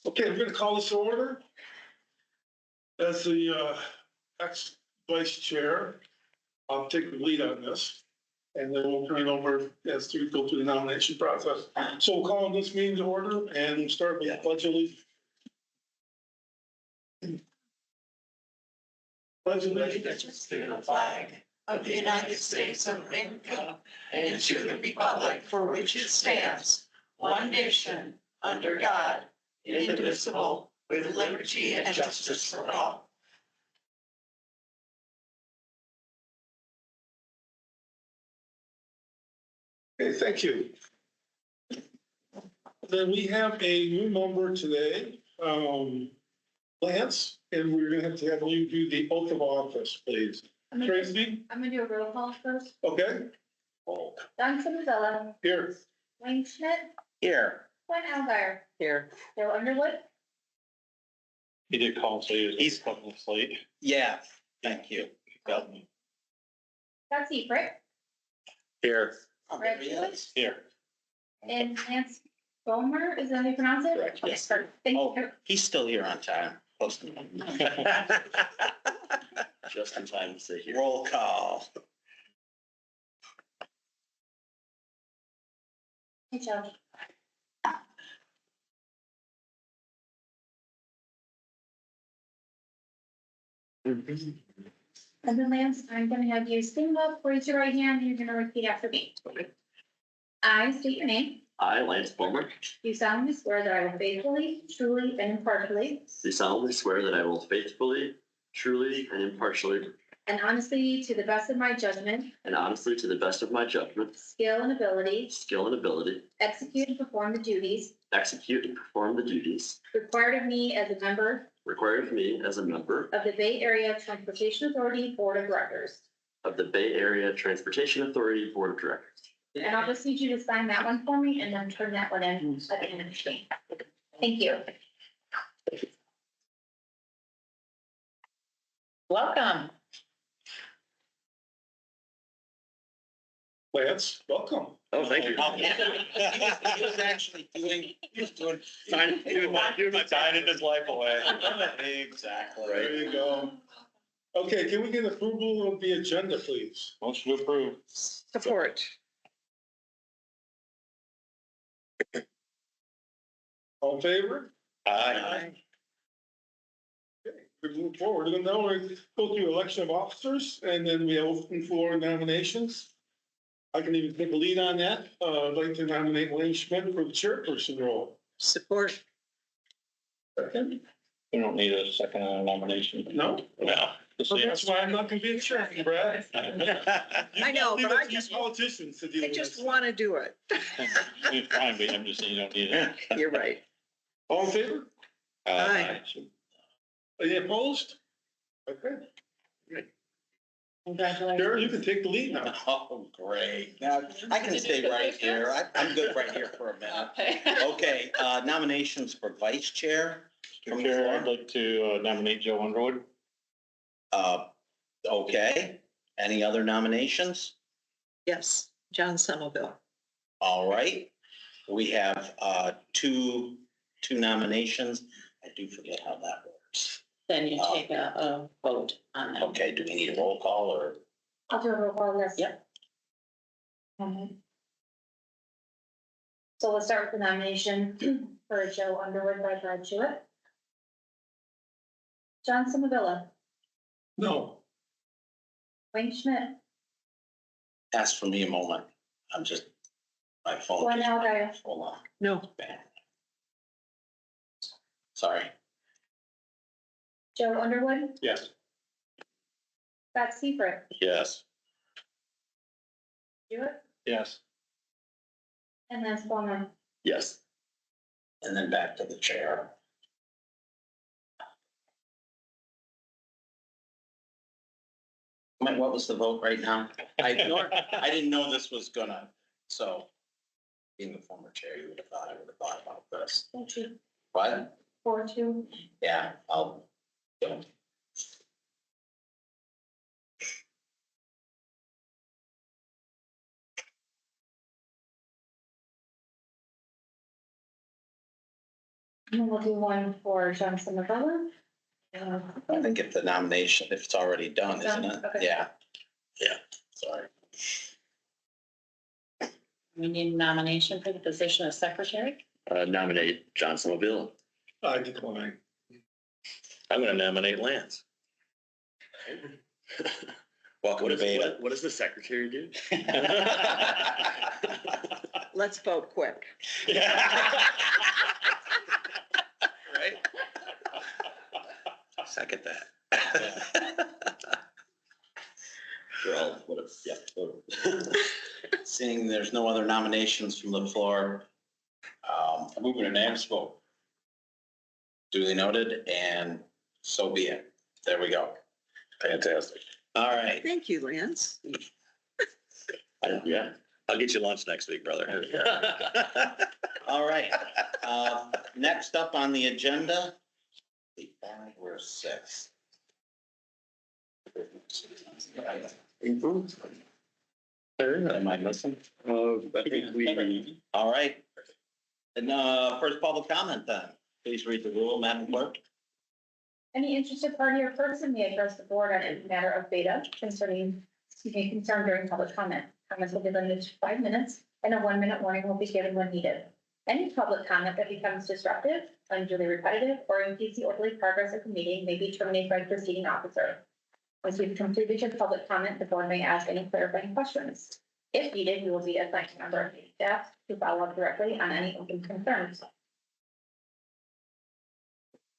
Okay, we're gonna call this to order. As the ex-vice chair, I'll take the lead on this. And then we'll turn it over as we go through the nomination process. So we'll call this meeting to order and start with the pledge of allegiance. Pledge of allegiance to the flag of the United States of America and to the republic for which it stands, one nation, under God, indivisible, with liberty and justice for all. Okay, thank you. Then we have a new member today, Lance, and we're gonna have you do the oath of office, please. Tracy, I'm gonna do a roll call first. okay? Don Simmons, Here. Wayne Schmidt, Here. Glenn Algar, Here. Joe Underwood, He did call, so he's a couple of late. Yeah, thank you. Scott Seifert, Here. Brad Lewis, Here. and Lance Bomer. Is that how you pronounce it? Correct, yes. Thank Oh, you. he's still here on time. Close to Just in time to sit here. Roll call. Hey, Joe. And then Lance, I'm gonna have you stand up, raise your right hand, and you're gonna repeat after me. I state your name. I, Lance Bulmer, Do solemnly swear that I will faithfully, truly, and impartially, do solemnly swear that I will faithfully, truly, and impartially, and honestly, to the best of my judgment, and honestly to the best of my judgment, skill, and ability, skill, and ability, execute and perform the duties execute and perform the duties required of me as a member required of me as a member of the Bay Area Transportation Authority Board of Directors. of the Bay Area Transportation Authority Board of Directors. And I'll just need you to sign that one for me and then turn that one in at the end of the meeting. Thank you. Welcome. Lance, welcome. Oh, thank you. He was actually doing, Doing my signing his life away. Exactly. There you go. Okay, can we get approval of the agenda, please? Motion to approve. Support. All in favor? Aye. Okay, we move forward. And now we go through election of officers and then we have open floor nominations. I can even take a lead on that. I'd like to nominate Wayne Schmidt for the chairperson role. Support. Second? We don't need a second nomination. No? No. That's why I'm not gonna be a chair, Brad. I know, Leave but it I to these politicians to deal I with just this. want to do it. It's fine, but I'm just saying you don't need it. You're right. All in favor? Aye. Any opposed? Okay. Congratulations. Jared, you can take the lead now. Oh, great. Now, I can stay right here. I'm good right here for a minute. Okay, nominations for vice chair. Mr. Chair, I'd like to nominate Joe Underwood. Okay. Any other nominations? Yes, John Somerville. All right. We have two nominations. I do forget how that works. Then you take a vote on that. Okay, do we need a roll call or? I'll do a roll call list. Yep. So we'll start with the nomination for Joe Underwood by Brad Jewett. John Somerville, No. Wayne Schmidt, Ask for me a moment. I'm just, my phone. Glenn just- Algar, Hold on. No. Sorry. Joe Underwood, Yes. Scott Seifert, Yes. Jewett, Yes. and Lance Bowman. Yes. And then back to the chair. What was the vote right now? I didn't know this was gonna, so. Being the former chair, you would have thought I would have thought about this. 4-2. What? 4-2. Yeah, I'll. And we'll do one for Johnson Novella. I think if the nomination, if it's already done, isn't it? Okay. Yeah. Yeah, sorry. We need a nomination for the position of secretary. Nominate John Somerville. I decline. I'm gonna nominate Lance. Welcome to Beta. What does the secretary do? Let's vote quick. Right? Second that. For all, what, yeah. Seeing there's no other nominations from the floor, I'm moving a unanimous vote. Duly noted, and so be it. There we go. Fantastic. All right. Thank you, Lance. Yeah, I'll get you lunch next week, brother. All right. Next up on the agenda, we're 6. Am I missing? I think we, All right. And first public comment then. Please read the rule, Madam Clerk. Any interested party or person may address the board on any matter of Beta concern during public comment. Comments will be limited to 5 minutes, and a 1-minute warning will be given when needed. Any public comment that becomes disruptive, unduly repetitive, or impedes the orderly progress of the meeting may be terminated by the proceeding officer. Once you've completed your public comment, the board may ask any clarifying questions. If needed, you will be assigned a member of the staff to follow up directly on any open concerns.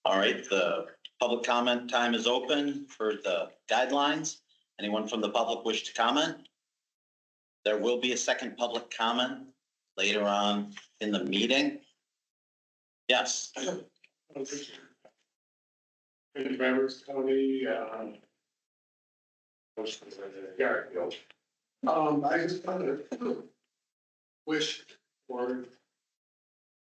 All right, the public comment time is open for the guidelines. Anyone from the public wish to comment? There will be a second public comment later on in the meeting. Yes. In Traverse County, I just wanted to wish for,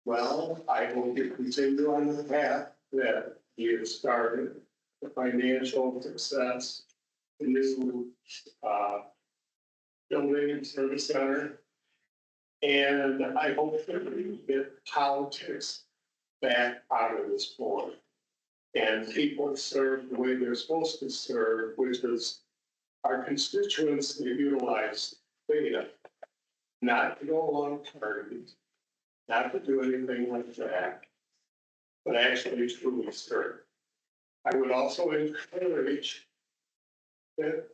well, I hope you continue on the path that you have started, the financial success, the new, building and service center. And I hope that we get politics back out of this board. And people serve the way they're supposed to serve, which is our constituents to utilize Beta, not to go along parties, not to do anything like that, but actually truly serve. I would also encourage that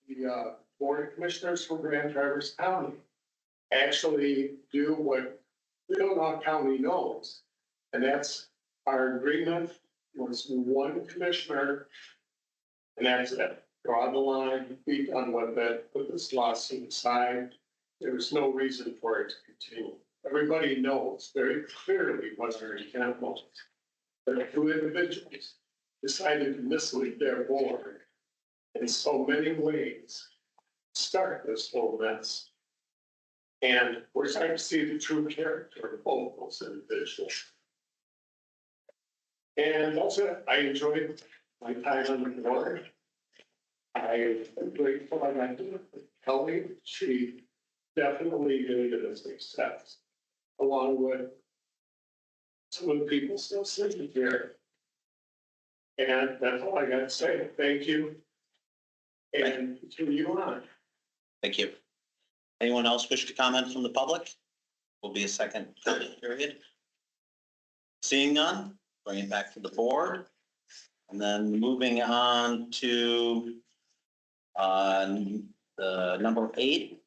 the board of commissioners from Grand Traverse County actually do what Leelanau County knows, and that's our agreement was one commissioner, and that's it. Draw the line, be done with it, put this lawsuit aside. There's no reason for it to continue. Everybody knows very clearly what their intent was. The two individuals decided to mislead their board in so many ways, start this whole mess. And we're starting to see the true character of both those individuals. And that's it. I enjoyed my time on the board. I am grateful I met Kelly. She definitely made it a success, along with some of the people still sitting here. And that's all I got to say. Thank you. And continue on. Thank you. Anyone else wish to comment from the public? Will be a second comment period. Seeing none, bring it back to the board. And then moving on to the number 8,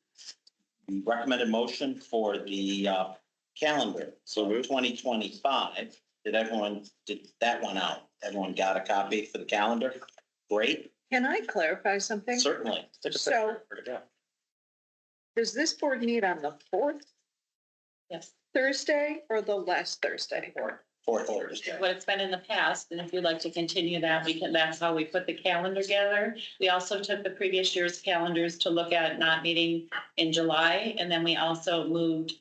the recommended motion for the calendar. So 2025, did that one out? Everyone got a copy for the calendar? Great, Can I clarify something? certainly. So does this board meet on the 4th Yes, Thursday or the last Thursday? Fourth Thursday. what it's been in the past, and if you'd like to continue that, that's how we put the calendar together. We also took the previous year's calendars to look at not meeting in July, and then we also moved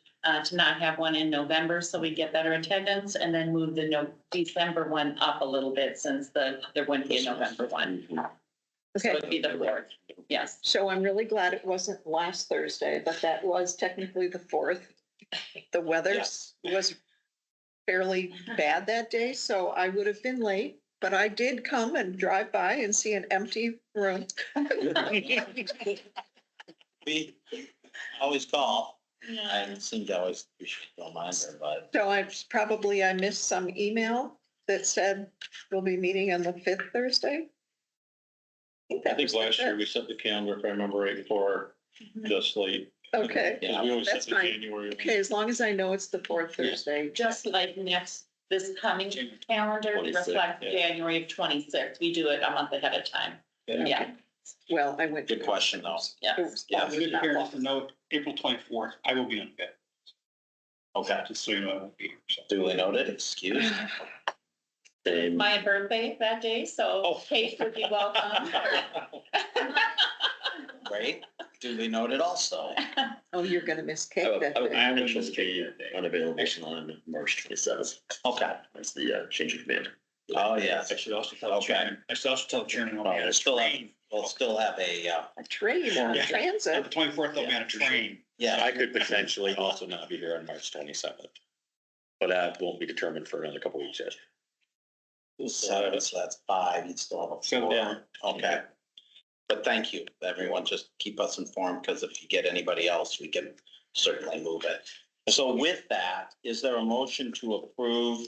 to not have one in November, so we get better attendance, and then move the December one up a little bit, since there wouldn't be a November one. So Okay, it'd be the 4th, yes. so I'm really glad it wasn't last Thursday, but that was technically the 4th. The weather Yes. was fairly bad that day, so I would have been late. But I did come and drive by and see an empty room. We always call. I seem to always, we should don't mind her, but So I missed some email that said we'll be meeting on the 5th Thursday. I that think was the last year 5th. we set the calendar, if I remember right, for just late. Okay, yeah. We always set That's the fine. January. okay, as long as I know it's the 4th Thursday. Just like this coming calendar 26, reflects yeah. January of 26. We do it a month ahead of time. Yeah, Well, I went. Good question, though. yeah. Yeah. Not long. note, April 24th, I will be on that. Okay, Just so you know, I won't be here. So. duly noted, excuse. Same. My birthday that day, so Oh. Kate would be welcome. Great, duly noted also. Oh, you're gonna miss cake I that would day. I will potentially miss be that day. unavailable on March 27th. Okay, That's the change of command. oh, yeah. I should also tell Okay. Chairman, I should also tell Chairman. Well, we'll still have a, A train on Yeah. transit. the 24th, I'll be on a train. yeah, I could potentially also not be here on March 27th. But that won't be determined for another couple weeks yet. so that's 5, you'd still have a So, 4. yeah. Okay. But thank you, everyone, just keep us informed, because if you get anybody else, we can certainly move it. So with that, is there a motion to approve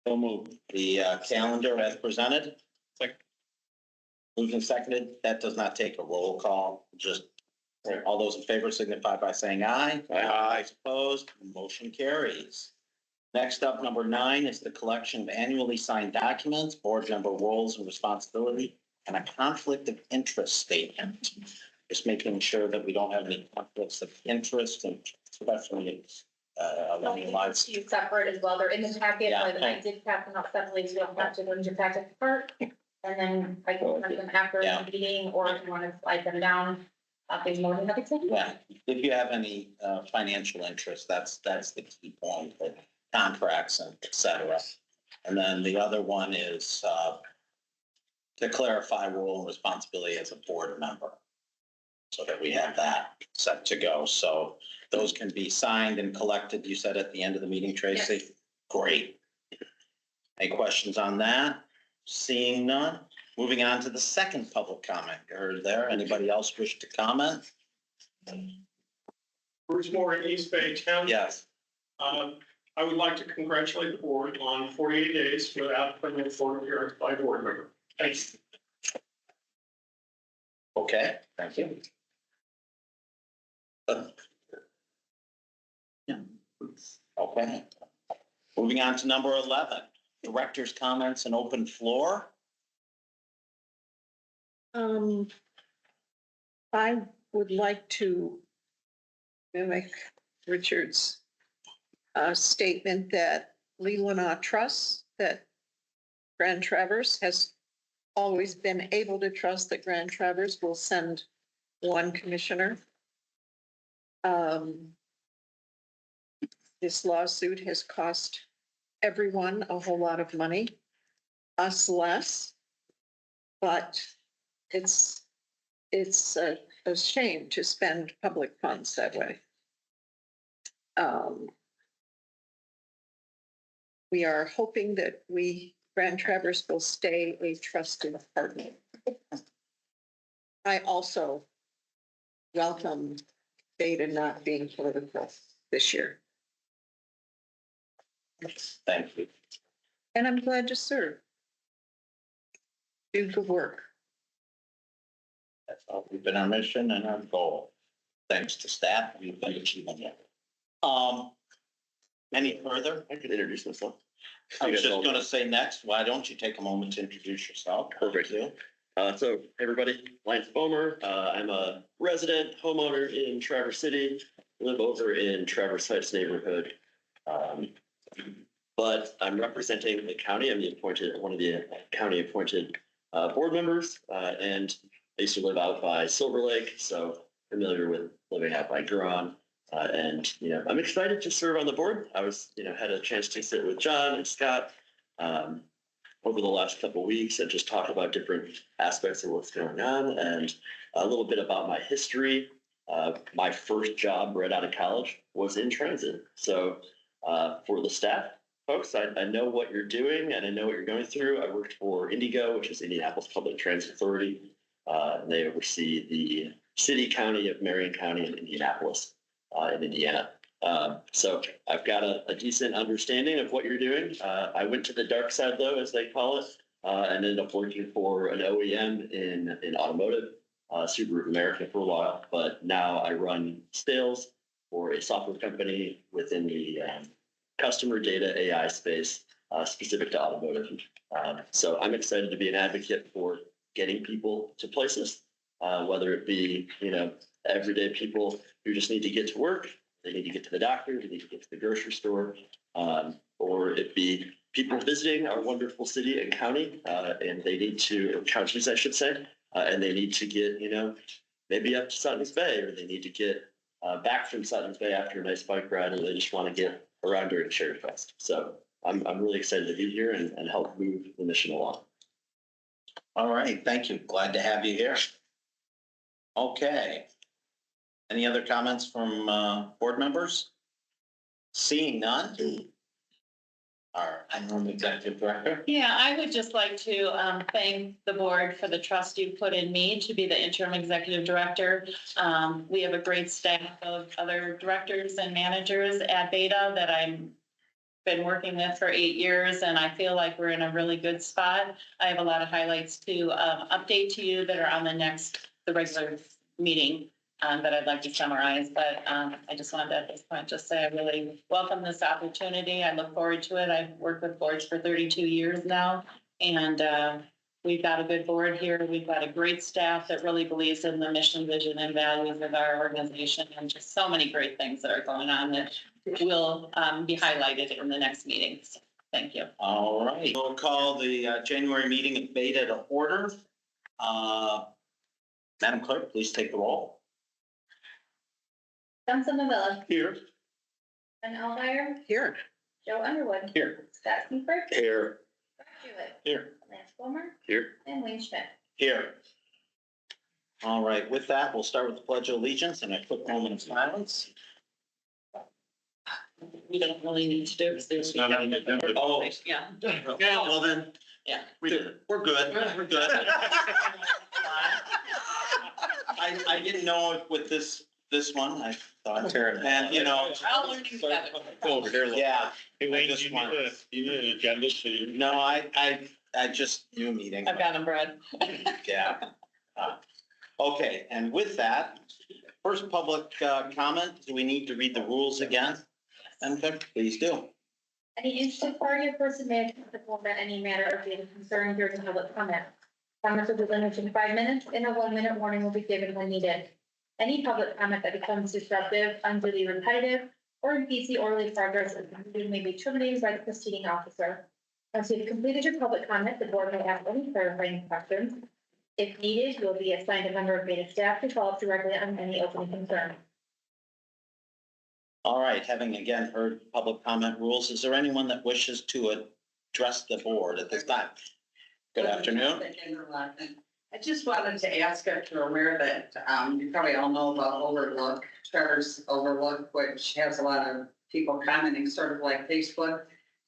the calendar as presented? Second. Moved and seconded, that does not take a roll call, just all those in favor signify by saying aye. Aye. Opposed, motion carries. Next up, number 9 is the collection of annually signed documents, board member roles and responsibility, and a conflict of interest statement. Just making sure that we don't have any conflicts of interest, and especially along the lines. You separate as well. They're in the packet, Yeah. but I did pack them out separately, so you don't have to go into your packet part. And then I can print them after Yeah. the meeting, or if you want to slide them down, I'll be more than happy to. Yeah, if you have any financial interest, that's the key point, the contracts and et cetera. And then the other one is to clarify role and responsibility as a board member, so that we have that set to go. So those can be signed and collected, you said at the end of the meeting, Tracy? Yes. Great. Any questions on that? Seeing none, moving on to the second public comment. Are there anybody else wish to comment? Bruce Moore in East Bay Township. Yes. I would like to congratulate the board on 48 days without permanent board appearance by board member. Thanks. Okay, thank you. Yeah. Okay. Moving on to number 11, director's comments and open floor. I would like to mimic Richard's statement that Leelanau trusts that Grand Traverse has always been able to trust that Grand Traverse will send one commissioner. This lawsuit has cost everyone a whole lot of money, us less, but it's a shame to spend public funds that way. We are hoping that Grand Traverse will stay a trusted partner. I also welcome BATA not being political this year, Thank you. and I'm glad to serve. Do good work. That's all. We've been our mission and our goal. Thanks to staff, we've been achieving it. Any further? I could introduce myself. I was just gonna say next, why don't you take a moment to introduce yourself? Perfect. So, hey everybody, Lance Bomer. I'm a resident homeowner in Traverse City. Live over in Traverse Heights neighborhood. But I'm representing the county. I'm one of the county appointed board members. And I used to live out by Silver Lake, so familiar with living out by Huron. And, I'm excited to serve on the board. I had a chance to sit with John and Scott over the last couple of weeks and just talk about different aspects of what's going on and a little bit about my history. My first job right out of college was in transit. So for the staff, folks, I know what you're doing and I know what you're going through. I worked for Indigo, which is Indianapolis Public Transit Authority. And they oversee the city, county of Marion County in Indianapolis, in Indiana. So I've got a decent understanding of what you're doing. I went to the dark side though, as they call it, and ended up working for an OEM in automotive, Subaru of America for a while. But now I run sales for a software company within the customer data AI space, specific to automotive. So I'm excited to be an advocate for getting people to places, whether it be, everyday people who just need to get to work, they need to get to the doctor, they need to get to the grocery store, or it be people visiting our wonderful city and county, and they need to, or counties, I should say, and they need to get, maybe up to Sutton's Bay, or they need to get back from Sutton's Bay after a nice bike ride, and they just want to get around during Cherry Fest. So I'm really excited to be here and help move the mission along. All right, thank you. Glad to have you here. Okay. Any other comments from board members? Seeing none? Our interim executive director. Yeah, I would just like to thank the board for the trust you put in me to be the interim executive director. We have a great staff of other directors and managers at BATA that I'm been working with for 8 years, and I feel like we're in a really good spot. I have a lot of highlights to update to you that are on the regular meeting that I'd like to summarize. But I just wanted to, at this point, just say I really welcome this opportunity. I look forward to it. I've worked with boards for 32 years now, and we've got a good board here. We've got a great staff that really believes in the mission, vision, and values of our organization, and just so many great things that are going on that will be highlighted in the next meetings. Thank you. All right, we'll call the January meeting of BATA to order. Madam Clerk, please take the roll. Johnson Mavilla, Here. Ben Elvire, Here. Joe Underwood, Here. Scott Seifert, Here. Brett Hewitt, Here. Lance Wilmer, Here. and Wayne Schmidt. Here. All right, with that, we'll start with the Pledge of Allegiance and a quick moment of silence. We don't really need to do it. It's not on the agenda. Oh, Yeah. yeah, well then, Yeah. we did it. We're good. We're good. I didn't know if with this one, I thought, and I'll learn together. Go over here. yeah. Hey, Wayne, just you want- need an agenda, so you. No, I just knew a meeting. I've got them, Brad. Yeah. Okay, and with that, first public comment, do we need to read the rules again? And please do. Any interested party or person may attempt to comment any matter or data concern during public comment. Comments will be limited to 5 minutes, and a 1-minute warning will be given when needed. Any public comment that becomes disruptive, unduly repetitive, or impedes the orderly progress of the meeting may be terminated by the proceeding officer. Once you've completed your public comment, the board may ask any clarifying questions. If needed, you will be assigned a member of BATA staff to follow up directly on any opening concern. All right, having again heard public comment rules, is there anyone that wishes to address the board at this time? Good afternoon. I just wanted to ask if you're aware that, you probably all know about Overlook, Trevor's Overlook, which has a lot of people commenting, sort of like Facebook.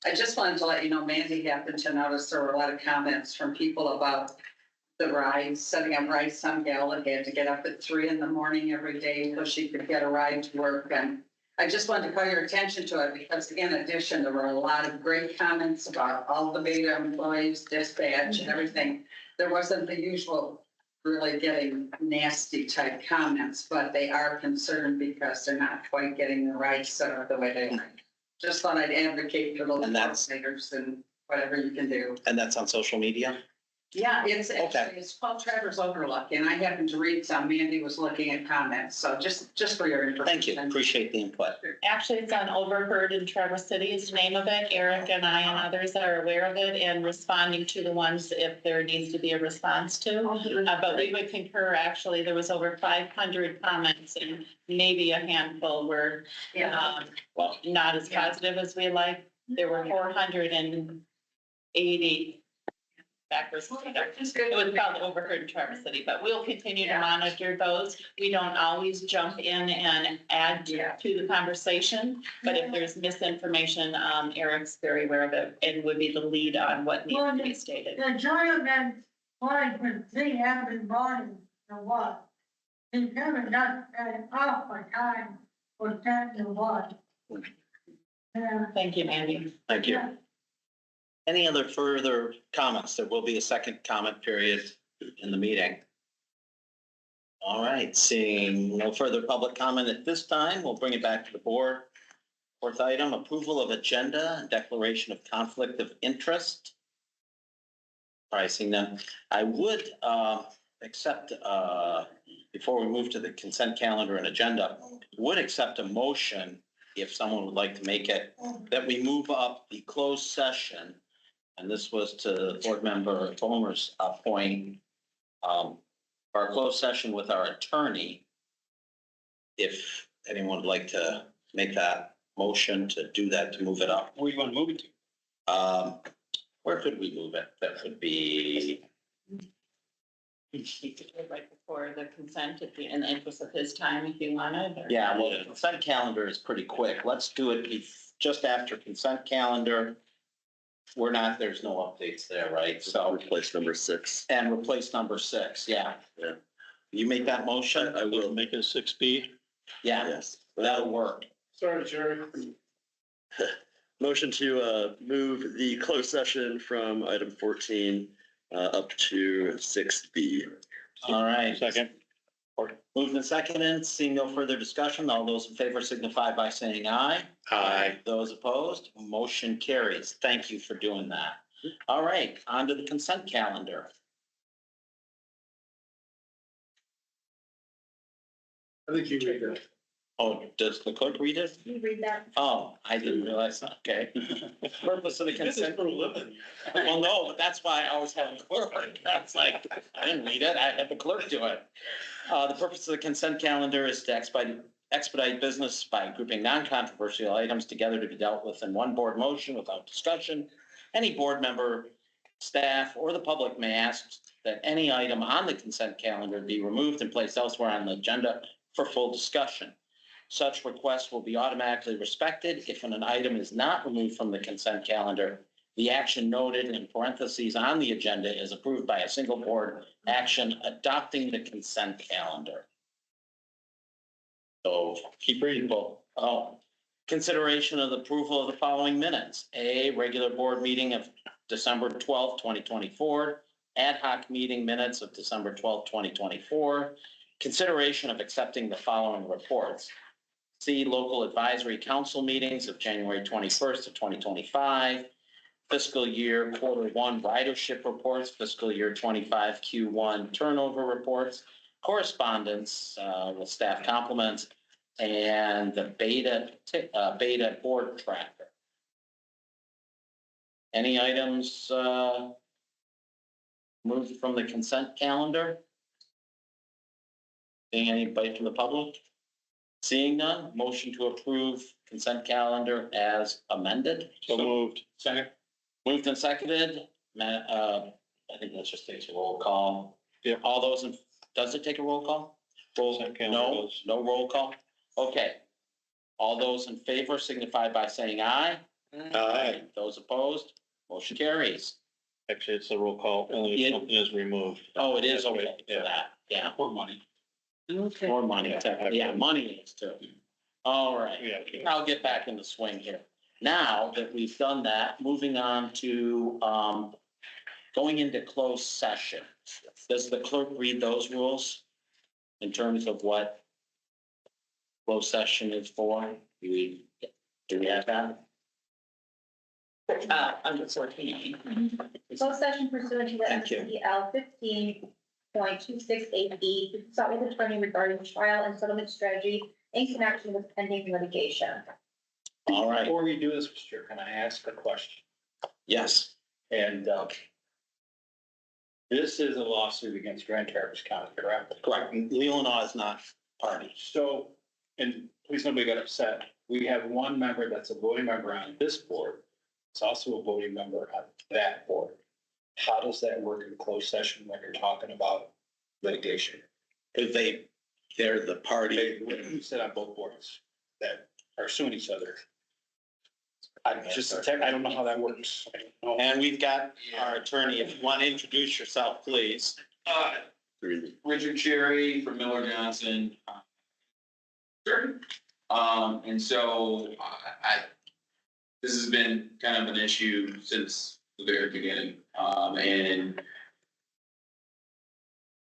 I just wanted to let you know, Mandy happened to notice there were a lot of comments from people about the rides, setting up rides. Some gal that had to get up at 3 a.m. every day so she could get a ride to work. And I just wanted to call your attention to it because in addition, there were a lot of great comments about all the BATA employees, dispatch and everything. There wasn't the usual really getting nasty type comments, but they are concerned because they're not quite getting the rides set up the way they like. Just thought I'd advocate for those legislators and whatever you can do. And that's on social media? Yeah, it's Okay. actually, it's called Trevor's Overlook, and I happened to read some. Mandy was looking at comments, so just for your information. Thank you, appreciate the input. Actually, it's on Overheard in Traverse City is the name of it. Eric and I and others are aware of it and responding to the ones if there needs to be a response to. But we would concur, actually, there was over 500 comments and maybe a handful were well, not as positive as we like. There were 480 backwards. It was probably overheard in Traverse City, but we'll continue to monitor those. We don't always jump in and add to the conversation, but if there's misinformation, Eric's very aware of it and would be the lead on what needs to be stated. The gentleman, like, when they have been body or what? He never done an awful time with that and what? Yeah. Thank you, Mandy. Thank you. Any other further comments? There will be a second comment period in the meeting. All right, seeing no further public comment at this time, we'll bring it back to the board. Fourth item, approval of agenda and declaration of conflict of interest. Pricing them. I would accept, before we move to the consent calendar and agenda, would accept a motion, if someone would like to make it, that we move up the closed session. And this was to Board Member Bomer's point, our closed session with our attorney. If anyone would like to make that motion to do that, to move it up. Where you want to move it to? Where could we move it? That would be, Right before the consent, in the interest of his time, if you wanted. Or- yeah, well, the consent calendar is pretty quick. Let's do it just after consent calendar. There's no updates there, right? So, Replace number 6. and replace number 6, yeah. Yeah. You make that motion? I will. Make it a 6B. Yeah, Yes. that'll work. Sorry, Jerry. Motion to move the closed session from item 14 up to 6B. All right. Second. Moved and seconded, seeing no further discussion, all those in favor signify by saying aye. Aye. Those opposed, motion carries. Thank you for doing that. All right, on to the consent calendar. I think you read that. Oh, does the clerk read it? You read that? Oh, I didn't realize, okay. Purpose of the consent. for a living. Well, no, but that's why I always have a clerk. That's like, I didn't read it, I had the clerk do it. The purpose of the consent calendar is to expedite business by grouping non-controversial items together to be dealt with in one board motion without discussion. Any board member, staff, or the public may ask that any item on the consent calendar be removed and placed elsewhere on the agenda for full discussion. Such requests will be automatically respected if an item is not removed from the consent calendar. The action noted in parentheses on the agenda is approved by a single board action adopting the consent calendar. So keep reading. Consideration of the approval of the following minutes. A, regular board meeting of December 12th, 2024. Ad hoc meeting minutes of December 12th, 2024. Consideration of accepting the following reports. C, local advisory council meetings of January 21st of 2025. Fiscal year Q1 ridership reports, fiscal year 25 Q1 turnover reports, correspondence with staff compliments, and the BATA board tracker. Any items moved from the consent calendar? Seeing anybody from the public? Seeing none, motion to approve consent calendar as amended. So moved. Second. Moved and seconded. I think that just takes a roll call. Yeah. All those, does it take a roll call? Consent calendar No, does. no roll call? Okay. All those in favor signify by saying aye. Aye. Those opposed, motion carries. Actually, it's a roll call, only Yeah. if something is removed. Oh, it is okay for Yeah. that, yeah. More money. Okay. More money, yeah, money is too. All right. Yeah. I'll get back in the swing here. Now that we've done that, moving on to going into closed session. Does the clerk read those rules in terms of what closed session is for? Do we have that? Under 14. Closed session pursuant to the Thank you. MCL 15.268B to consult with attorney regarding trial and settlement strategy in connection with pending litigation. All right, Before we do this, Mr. Chair, can I ask a question? yes, And this is a lawsuit against Grand Traverse County, correct? correct. Leelanau is not party. So, and please nobody got upset. We have one member that's a voting member on this board. It's also a voting member on that board. how does that work in closed session when you're talking about litigation? Because they're the party. You said on both boards that are suing each other. I don't know how that works. I don't know. And we've got our attorney, if you want to introduce yourself, please. Richard Cherry from Miller Johnson. Sure. And so this has been kind of an issue since the very beginning. And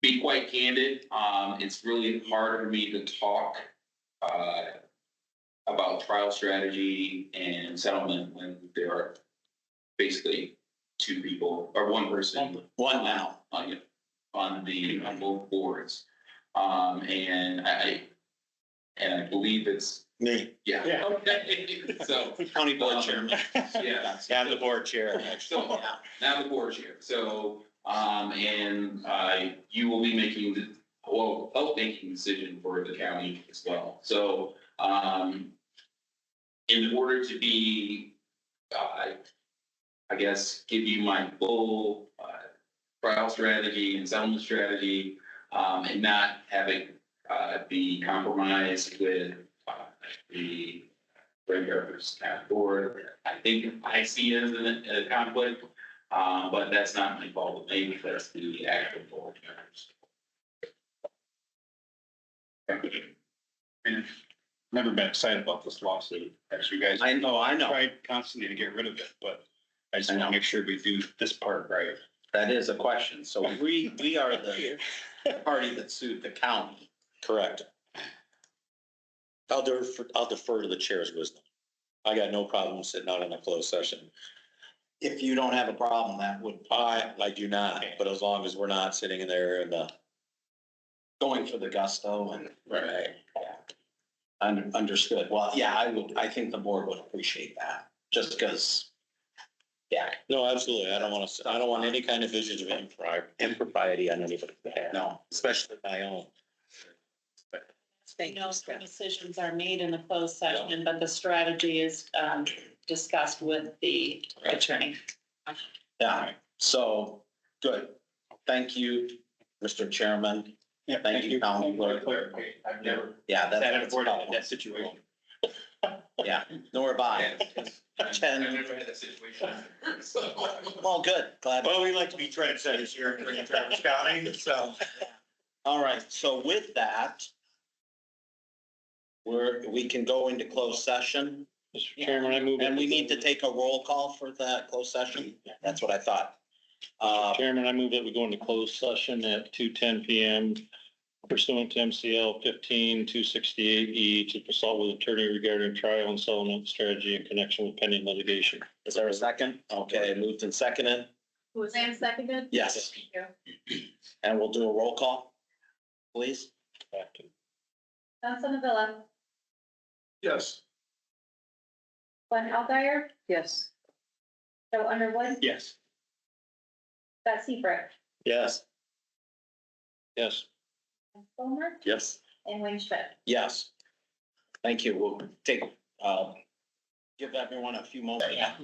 be quite candid, it's really hard for me to talk about trial strategy and settlement when there are basically two people or one person. One now. On both boards. And I believe it's, Me. yeah. Yeah. Okay. So, County board chairman. yeah. I'm the board chair, actually. So, now the board chair. So, you will be making making the decision for the county as well. So, in order to be, I guess, give you my full, trial strategy and settlement strategy, and not having, be compromised with, the regulators at board. I think I see it as a conflict, but that's not my fault. Maybe that's the actual board members. And never been excited about this lawsuit, as you guys. I know. Tried constantly to get rid of it, but I just I want know. to make sure we do this part right. That is a question. So we are the party that sued the county. Correct. I'll defer to the chair's wisdom. I got no problem sitting out in a closed session. If you don't have a problem, that would. I do not, but as long as we're not sitting in there and, Going for the gusto and. right. Understood. Well, yeah, I think the board would appreciate that, just because. Yeah, No, absolutely. I don't want any kind of visions of impropriety on anybody's behalf. no, Especially my own. You know, some decisions are made in the closed session, but the strategy is discussed with the attorney. yeah, so, good. Thank you, Mr. Chairman. Yeah, Thank you, County Clerk. I've never Yeah, sat on a that's board in helpful. that situation. Yeah, nor have I. I've never had that situation. Well, good, glad. Well, we like to be trendsetters here in Travis County, so. All right, so with that, we can go into closed session, Mr. Chairman, I move. and we need to take a roll call for that closed session. That's what I thought. Mr. Chairman, I move that we go into closed session at 2:10 PM pursuant to MCL 15-268E to consult with attorney regarding trial and settlement strategy in connection with pending litigation. Is there a second? Okay, moved and seconded. Who was Ann seconded? Yes, Thank you. and we'll do a roll call, please. Johnson Avila, Yes. Glenn Algier, Yes. Joe Underwood, Yes. Scott Seabrook, Yes. Yes. Ken Fulmer, Yes. and Wayne Schmidt. Yes. Thank you. We'll take, give everyone a few moments. Yeah.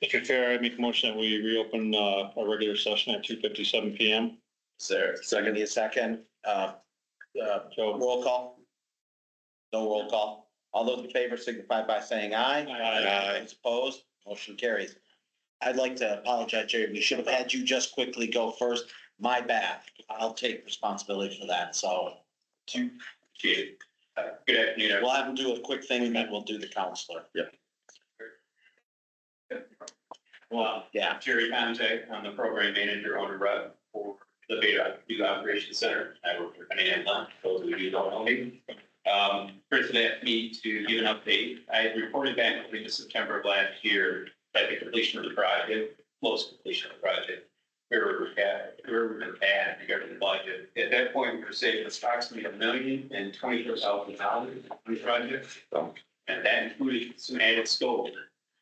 Mr. Chair, I make a motion that we reopen our regular session at 2:57 PM. Is there, give me a second, roll call? No roll call. All those in favor signify by saying aye. Aye. Those opposed, motion carries. I'd like to apologize, Jerry. We should have had you just quickly go first. My bad. I'll take responsibility for that. So Good afternoon. we'll have him do a quick thing and then we'll do the counselor. Yep. Well, Yeah. Jerry Conte, I'm the program manager on the rep for the BATA Youth Operations Center. I work for Penny and Lund, those of you who don't know me. First, they asked me to give an update. I had reported back in September of last year that the completion of the project, close completion of the project, where we're at regarding the budget. At that point, we were saving approximately $1,024,000 on the project. And that included some added scope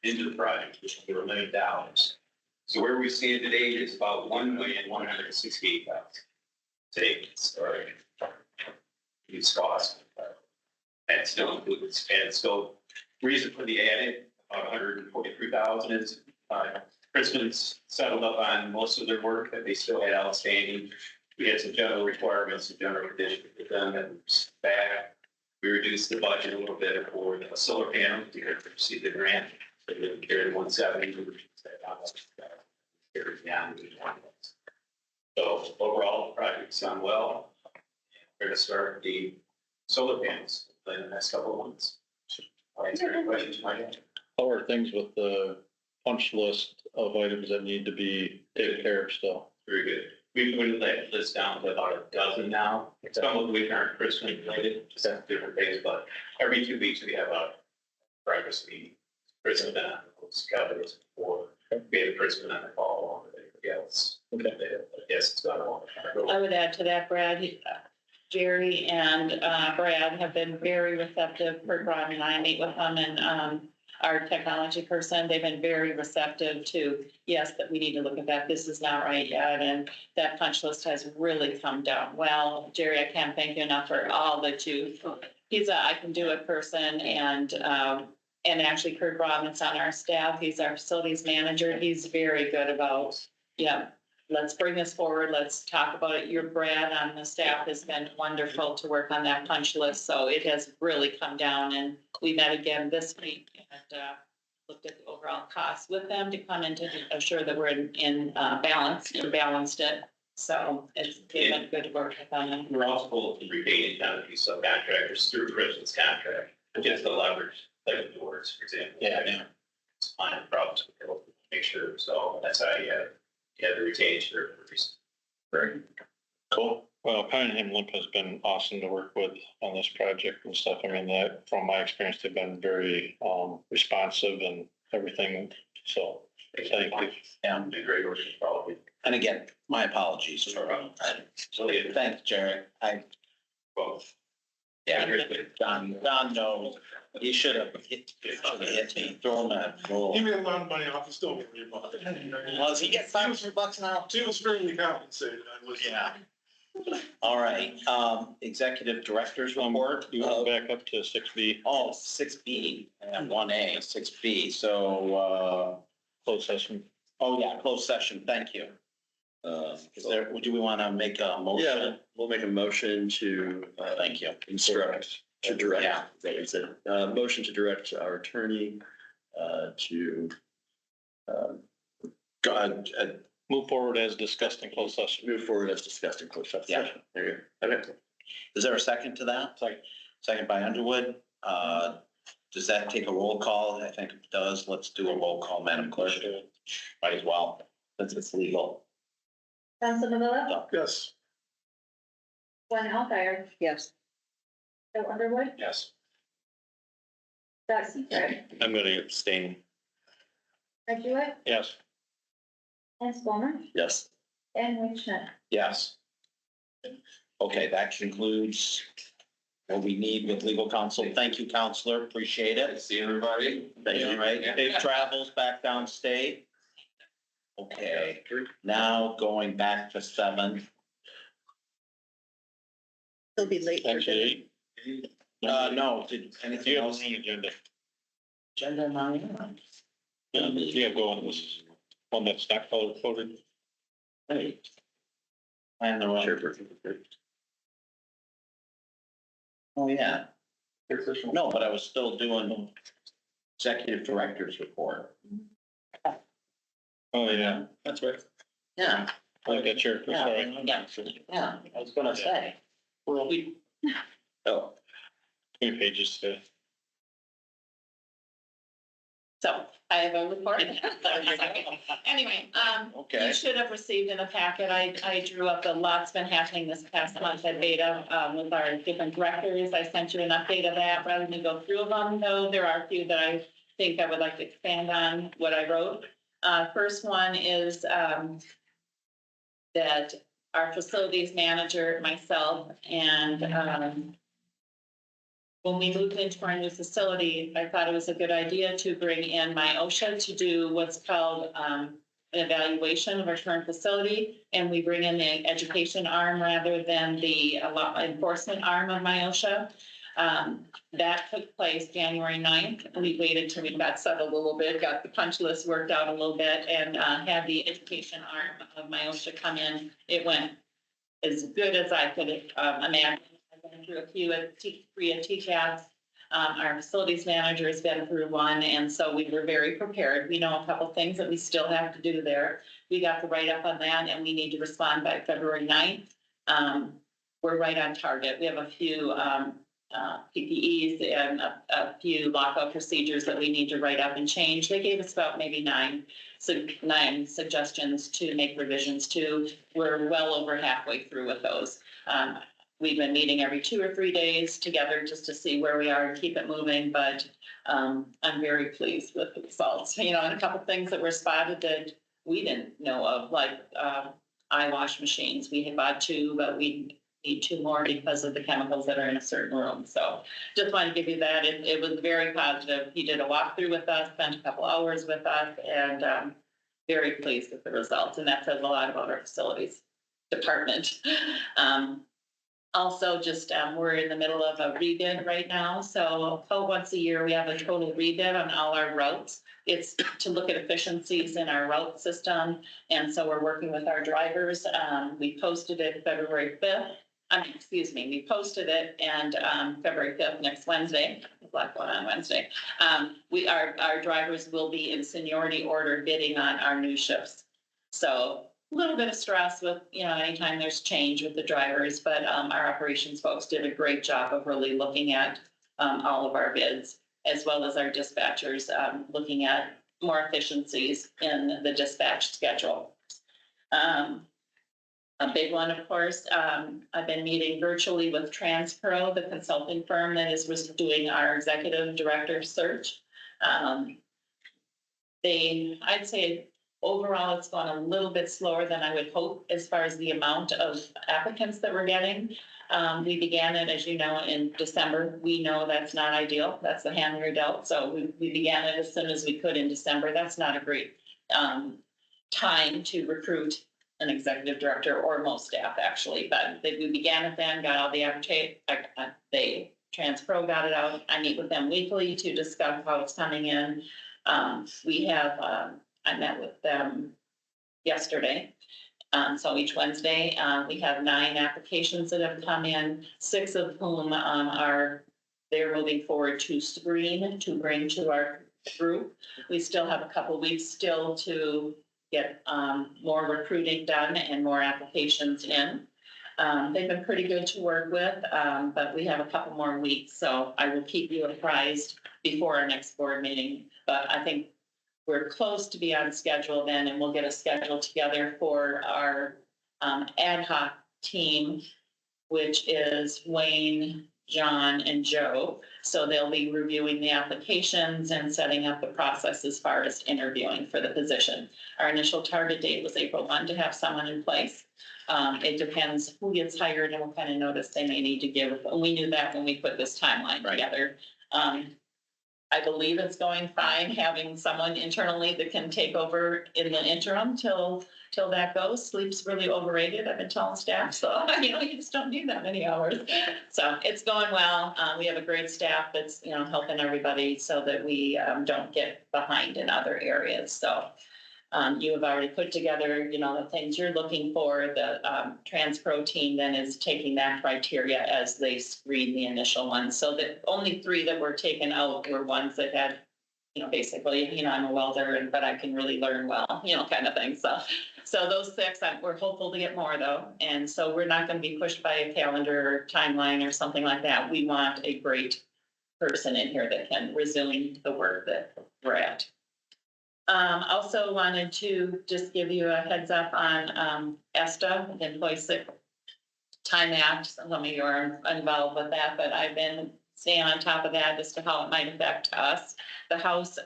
into the project, which was $1 million. So where we stand today is about $1,168,000 savings or its cost. That still includes added scope. Reason for the added, about $143,000 is Kristen's settled up on most of their work that they still had outstanding. We had some general requirements, some general conditions with them and back. We reduced the budget a little bit for the solar panel to receive the grant. They didn't carry 170. Carry down to 20. So overall, the project's gone well. We're gonna start the solar panels in the next couple of months. I'll answer any questions you might have. How are things with the punch list of items that need to be taken care of still? Very good. We've whittled that list down to about a dozen now. Some of which aren't Christmas related, just have different things, but every 2 weeks we have a breakfast meeting. Christmas dinner, covers before, we have Christmas on the fall, and everybody else. Okay. Yes, it's got on. I would add to that, Brad, Jerry and Brad have been very receptive. Kurt Braun and I meet with them and our technology person, they've been very receptive to, yes, that we need to look at that. This is not right yet. And that punch list has really come down. Well, Jerry, I can't thank you enough for all that he's a I can do it person. And actually Kurt Braun is on our staff. He's our facilities manager. He's very good about, yeah, let's bring this forward. Let's talk about it. Your Brad on the staff has been wonderful to work on that punch list. So it has really come down, and we met again this week and looked at the overall costs with them to come in to assure that we're in balance and balanced it. So it's been good work with them. We're also retaining kind of these subcontractors through Christian's contract, just the leverage, like the doors, for example. Yeah. It's fine problems, make sure. So that's how you have the retainage for a reason. Very cool. Well, Cunningham Limp has been awesome to work with on this project and stuff. I mean, that from my experience, they've been very responsive and everything. So thank you. Yeah. The great work, probably. And again, my apologies for, thanks, Jerry. Both. Yeah, Don knows. He should have hit me, throw him a roll. He made a lot of money off, he's still worried about it. Well, does he get $500 now? She was fairly compensated, I was. Yeah. All right, executive director's report. You went back up to 6B, Oh, 6B and 1A, 6B. So, closed session. oh yeah, closed session. Thank you. Do we want to make a motion? Yeah, we'll make a motion to, Thank you. instruct, to direct, Yeah. that is it. Motion to direct our attorney, to, Go ahead. Move forward as discussed in closed session. move forward as discussed in closed session. Yeah. There you go. Okay. Is there a second to that? Second by Underwood. Does that take a roll call? I think it does. Let's do a roll call, Madam Clerk. Might as well, since it's legal. Council Davila, Yes. Gwen Alfire, Yes. Joe Underwood, Yes. Scott Seifert, I'm going to abstain. Fred Jewett, Yes. and Spelman, Yes. and Wade Schmidt. Yes. Okay, that concludes what we need with legal counsel. Thank you, counselor. Appreciate it. See everybody. Thank you, right? Safe travels back downstate. Okay, now going back to 7. He'll be late. for dinner. Actually, 8. No, did Do anything you have else? the agenda? Agenda 9. Yeah, you have go on this one that's not color coded. Hey. And the right. Chairperson. Oh, yeah. No, but I was still doing executive director's report. Oh, yeah. That's right. Yeah. I got your, sorry. Yeah, I was gonna say. We, Oh, 2 pages today. So I have a report. Anyway, Okay. you should have received in the packet, I drew up a lot's been happening this past month at BATA, with our different directors. I sent you an update of that. Rather than go through them, though, there are a few that I think I would like to expand on what I wrote. First one is, that our facilities manager, myself, and, when we moved into our new facility, I thought it was a good idea to bring in my OSHA to do what's called an evaluation of our current facility. And we bring in the education arm rather than the enforcement arm of my OSHA. That took place January 9th. We waited till we got settled a little bit, got the punch list worked out a little bit, and had the education arm of MIOSHA come in. It went as good as I could imagine. I've been through a few at TCAPs. Our facilities manager has been through one, and so we were very prepared. We know a couple things that we still have to do there. We got the write-up on that, and we need to respond by February 9th. We're right on target. We have a few PPEs and a few lockout procedures that we need to write up and change. They gave us about maybe nine suggestions to make revisions to. We're well over halfway through with those. We've been meeting every 2 or 3 days together just to see where we are and keep it moving, but I'm very pleased with the results. And a couple of things that were spotted that we didn't know of, like eye wash machines. We had bought 2, but we need 2 more because of the chemicals that are in a certain room. So just wanted to give you that. It was very positive. He did a walkthrough with us, spent a couple hours with us, and very pleased with the results. And that says a lot about our facilities department. Also, just we're in the middle of a rebid right now. So once a year, we have a total rebid on all our routes. It's to look at efficiencies in our route system. And so we're working with our drivers. We posted it February 5th. We posted it and February 5th, next Wednesday, black one on Wednesday. Our drivers will be in seniority order bidding on our new shifts. So a little bit of stress with, anytime there's change with the drivers, but our operations folks did a great job of really looking at all of our bids, as well as our dispatchers looking at more efficiencies in the dispatch schedule. A big one, of course, I've been meeting virtually with TransPro, the consulting firm that is doing our executive director search. I'd say overall, it's gone a little bit slower than I would hope as far as the amount of applicants that we're getting. We began it, as you know, in December. We know that's not ideal. That's the hand we're dealt. So we began it as soon as we could in December. That's not a great time to recruit an executive director or most staff, actually. But we began it then, got all the TransPro got it out. I meet with them weekly to discuss how it's coming in. I met with them yesterday. So each Wednesday, we have 9 applications that have come in, 6 of whom they're moving forward to screen to bring to our group. We still have a couple weeks still to get more recruiting done and more applications in. They've been pretty good to work with, but we have a couple more weeks. So I will keep you apprised before our next board meeting. But I think we're close to be on schedule then, and we'll get a schedule together for our ad hoc team, which is Wayne, John, and Joe. So they'll be reviewing the applications and setting up the process as far as interviewing for the position. Our initial target date was April 1 to have someone in place. It depends who gets hired and what kind of notice they may need to give. We knew that when we put this timeline together. I believe it's going fine, having someone internally that can take over in the interim till that goes. Sleep's really overrated, I've been telling staff, so, you just don't need that many hours. So it's going well. We have a great staff that's, helping everybody so that we don't get behind in other areas. So you have already put together, the things you're looking for. The TransPro team then is taking that criteria as they screen the initial ones. So the only 3 that were taken out were ones that had, basically, I'm a welder, but I can really learn well, kind of thing. So those 6, we're hopeful to get more though. And so we're not going to be pushed by a calendar or timeline or something like that. We want a great person in here that can resume the work that we're at. Also wanted to just give you a heads up on ESTA, the Employee Sick Time Act. Some of you are involved with that, but I've been staying on top of that as to how it might affect us. The House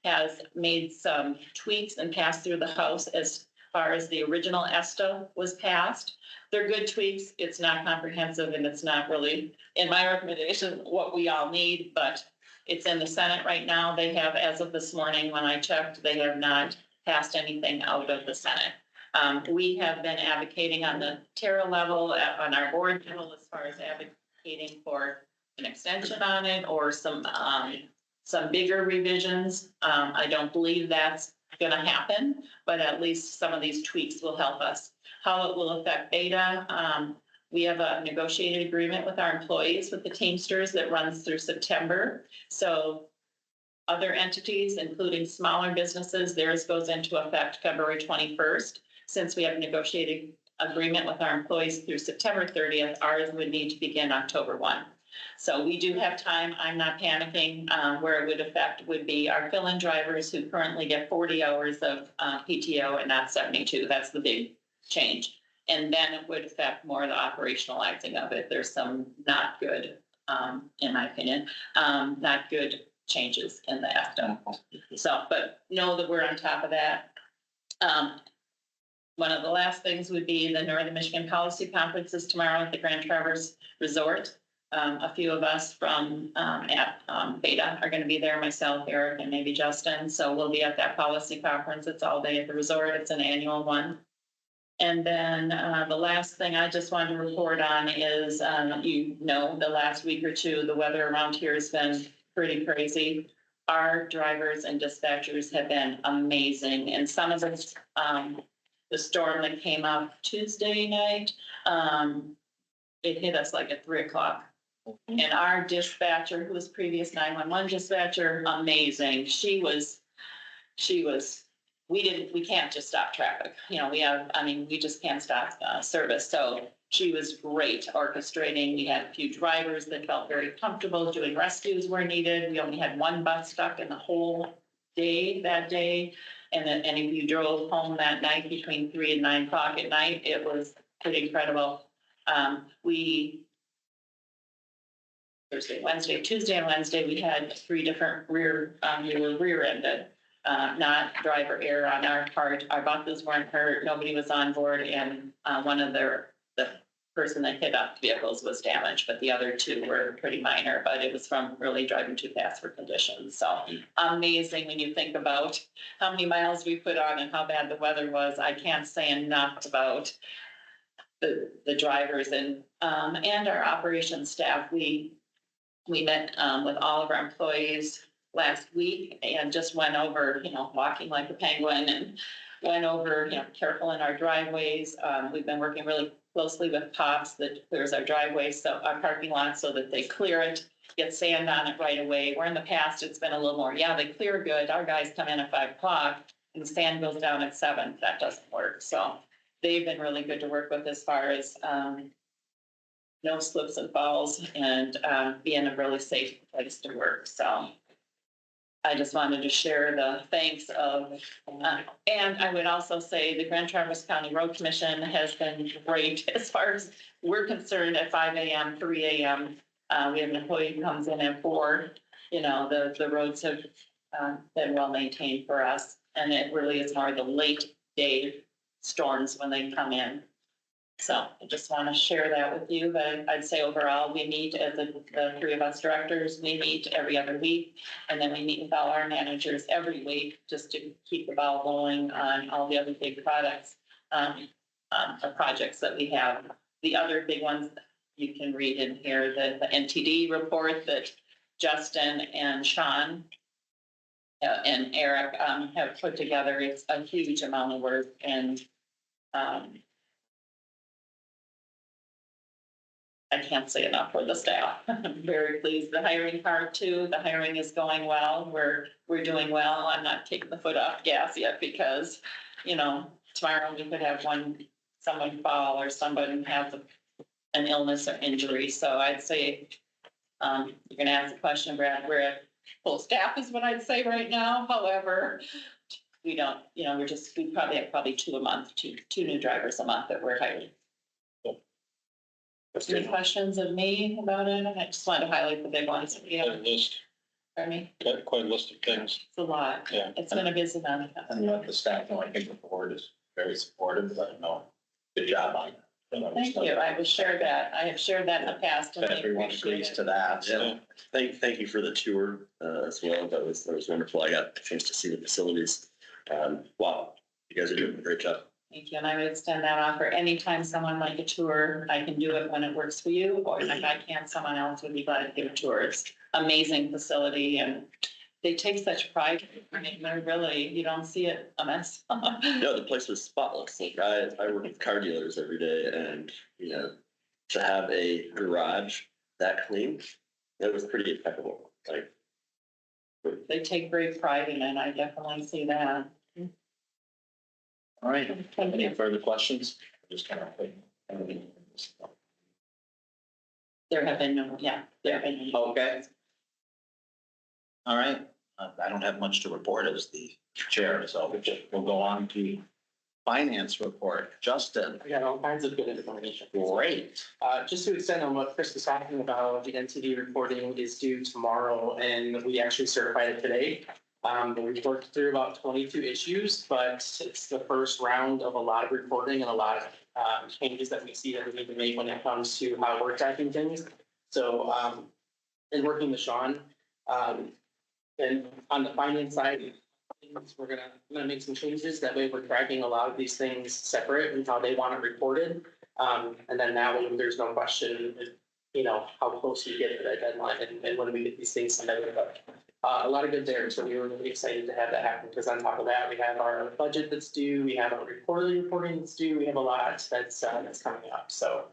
has made some tweaks and passed through the House as far as the original ESTA was passed. They're good tweaks. It's not comprehensive, and it's not really, in my recommendation, what we all need, but it's in the Senate right now. They have, as of this morning when I checked, they have not passed anything out of the Senate. We have been advocating on the TARA level, on our board level, as far as advocating for an extension on it or some bigger revisions. I don't believe that's gonna happen, but at least some of these tweaks will help us. How it will affect BATA, we have a negotiated agreement with our employees, with the Teamsters, that runs through September. So other entities, including smaller businesses, theirs goes into effect February 21st. Since we have a negotiated agreement with our employees through September 30th, ours would need to begin October 1. So we do have time. I'm not panicking. Where it would affect would be our fill-in drivers who currently get 40 hours of PTO and not 72. That's the big change. And then it would affect more of the operationalizing of it. There's some not good, in my opinion, not good changes in the AFTA. So, but know that we're on top of that. One of the last things would be the Northern Michigan Policy Conferences tomorrow at the Grand Traverse Resort. A few of us from BATA are going to be there, myself, Eric, and maybe Justin. So we'll be at that policy conference. It's all day at the resort. It's an annual one. And then the last thing I just wanted to report on is, the last week or two, the weather around here has been pretty crazy. Our drivers and dispatchers have been amazing. And some of this, the storm that came up Tuesday night, it hit us like at 3:00. And our dispatcher, who was previous 911 dispatcher, amazing. She was, we can't just stop traffic. We just can't stop service. So she was great orchestrating. We had a few drivers that felt very comfortable doing rescues where needed. We only had one bus stuck in the whole day that day. And if you drove home that night between 3 and 9 o'clock at night, it was pretty incredible. Wednesday, Tuesday and Wednesday, we had 3 different we were rear-ended. Not driver error on our part. Our buses weren't hurt. Nobody was on board, and one of the person that hit up vehicles was damaged, but the other 2 were pretty minor. But it was from really driving too fast for conditions. So amazing when you think about how many miles we put on and how bad the weather was. I can't say enough about the drivers and our operations staff. We met with all of our employees last week and just went over, walking like a penguin, and went over, careful in our driveways. We've been working really closely with POPs that clears our driveways, so our parking lots, so that they clear it, get sand on it right away. Where in the past, it's been a little more, they clear good. Our guys come in at 5 o'clock and the sand goes down at 7. That doesn't work. So they've been really good to work with as far as no slips and falls, and being a really safe place to work. So I just wanted to share the thanks of, and I would also say the Grand Traverse County Road Commission has been great as far as we're concerned. At 5 a.m., 3 a.m., we have an employee who comes in at 4. The roads have been well maintained for us, and it really is more the late day storms when they come in. So I just want to share that with you, but I'd say overall, we meet as the 3 of us directors, we meet every other week. And then we meet with all our managers every week just to keep the ball rolling on all the other big projects that we have. The other big ones you can read in here, the NTD report that Justin and Sean and Eric have put together. It's a huge amount of work, and I can't say enough for the staff. I'm very pleased. The hiring part too, the hiring is going well. We're doing well. I'm not taking the foot off gas yet because, tomorrow we could have someone fall or somebody have an illness or injury. So I'd say, you're gonna ask the question, Brad, we're at full staff is what I'd say right now. However, we don't, we probably have 2 a month, two new drivers a month that we're hiring. Any questions of me about it? I just wanted to highlight the big ones. Quite a list, Pardon me? quite a list of things. It's a lot. Yeah. It's been a busy month. And let the staff know, I think the board is very supportive, but no, good job on that. Thank you. I have shared that in the past. And they Everyone appreciate agrees it. to that. So thank you for the tour as well. That was wonderful. I got a chance to see the facilities. Wow, you guys are doing a great job. Thank you, and I would extend that offer. Anytime someone like a tour, I can do it when it works for you, or if I can't, someone else would be glad to give a tour. It's amazing facility and they take such pride. I mean, they're really, you don't see it a mess. No, the place was spotless. Like I work with car dealers every day and, to have a garage that clean, that was pretty impeccable. Like, They take great pride in it. I definitely see that. All right, any further questions? Just kind of. There have been no, yeah, there have been. No. Okay. All right, I don't have much to report as the chair, so we'll go on to finance report. Justin, I got all kinds of good information. great. Just to extend on what Chris was talking about, the NTD reporting is due tomorrow and we actually certified it today. We've worked through about 22 issues, but it's the first round of a lot of reporting and a lot of changes that we see that we need to make when it comes to how we're tracking things. So in working with Sean, and on the finance side, we're gonna make some changes. That way we're tracking a lot of these things separate and how they want it reported. And then now there's no question, how close we get to that deadline and when we get these things submitted. But a lot of good there. So we were really excited to have that happen because on top of that, we have our budget that's due, we have our quarterly reporting that's due, we have a lot that's coming up. So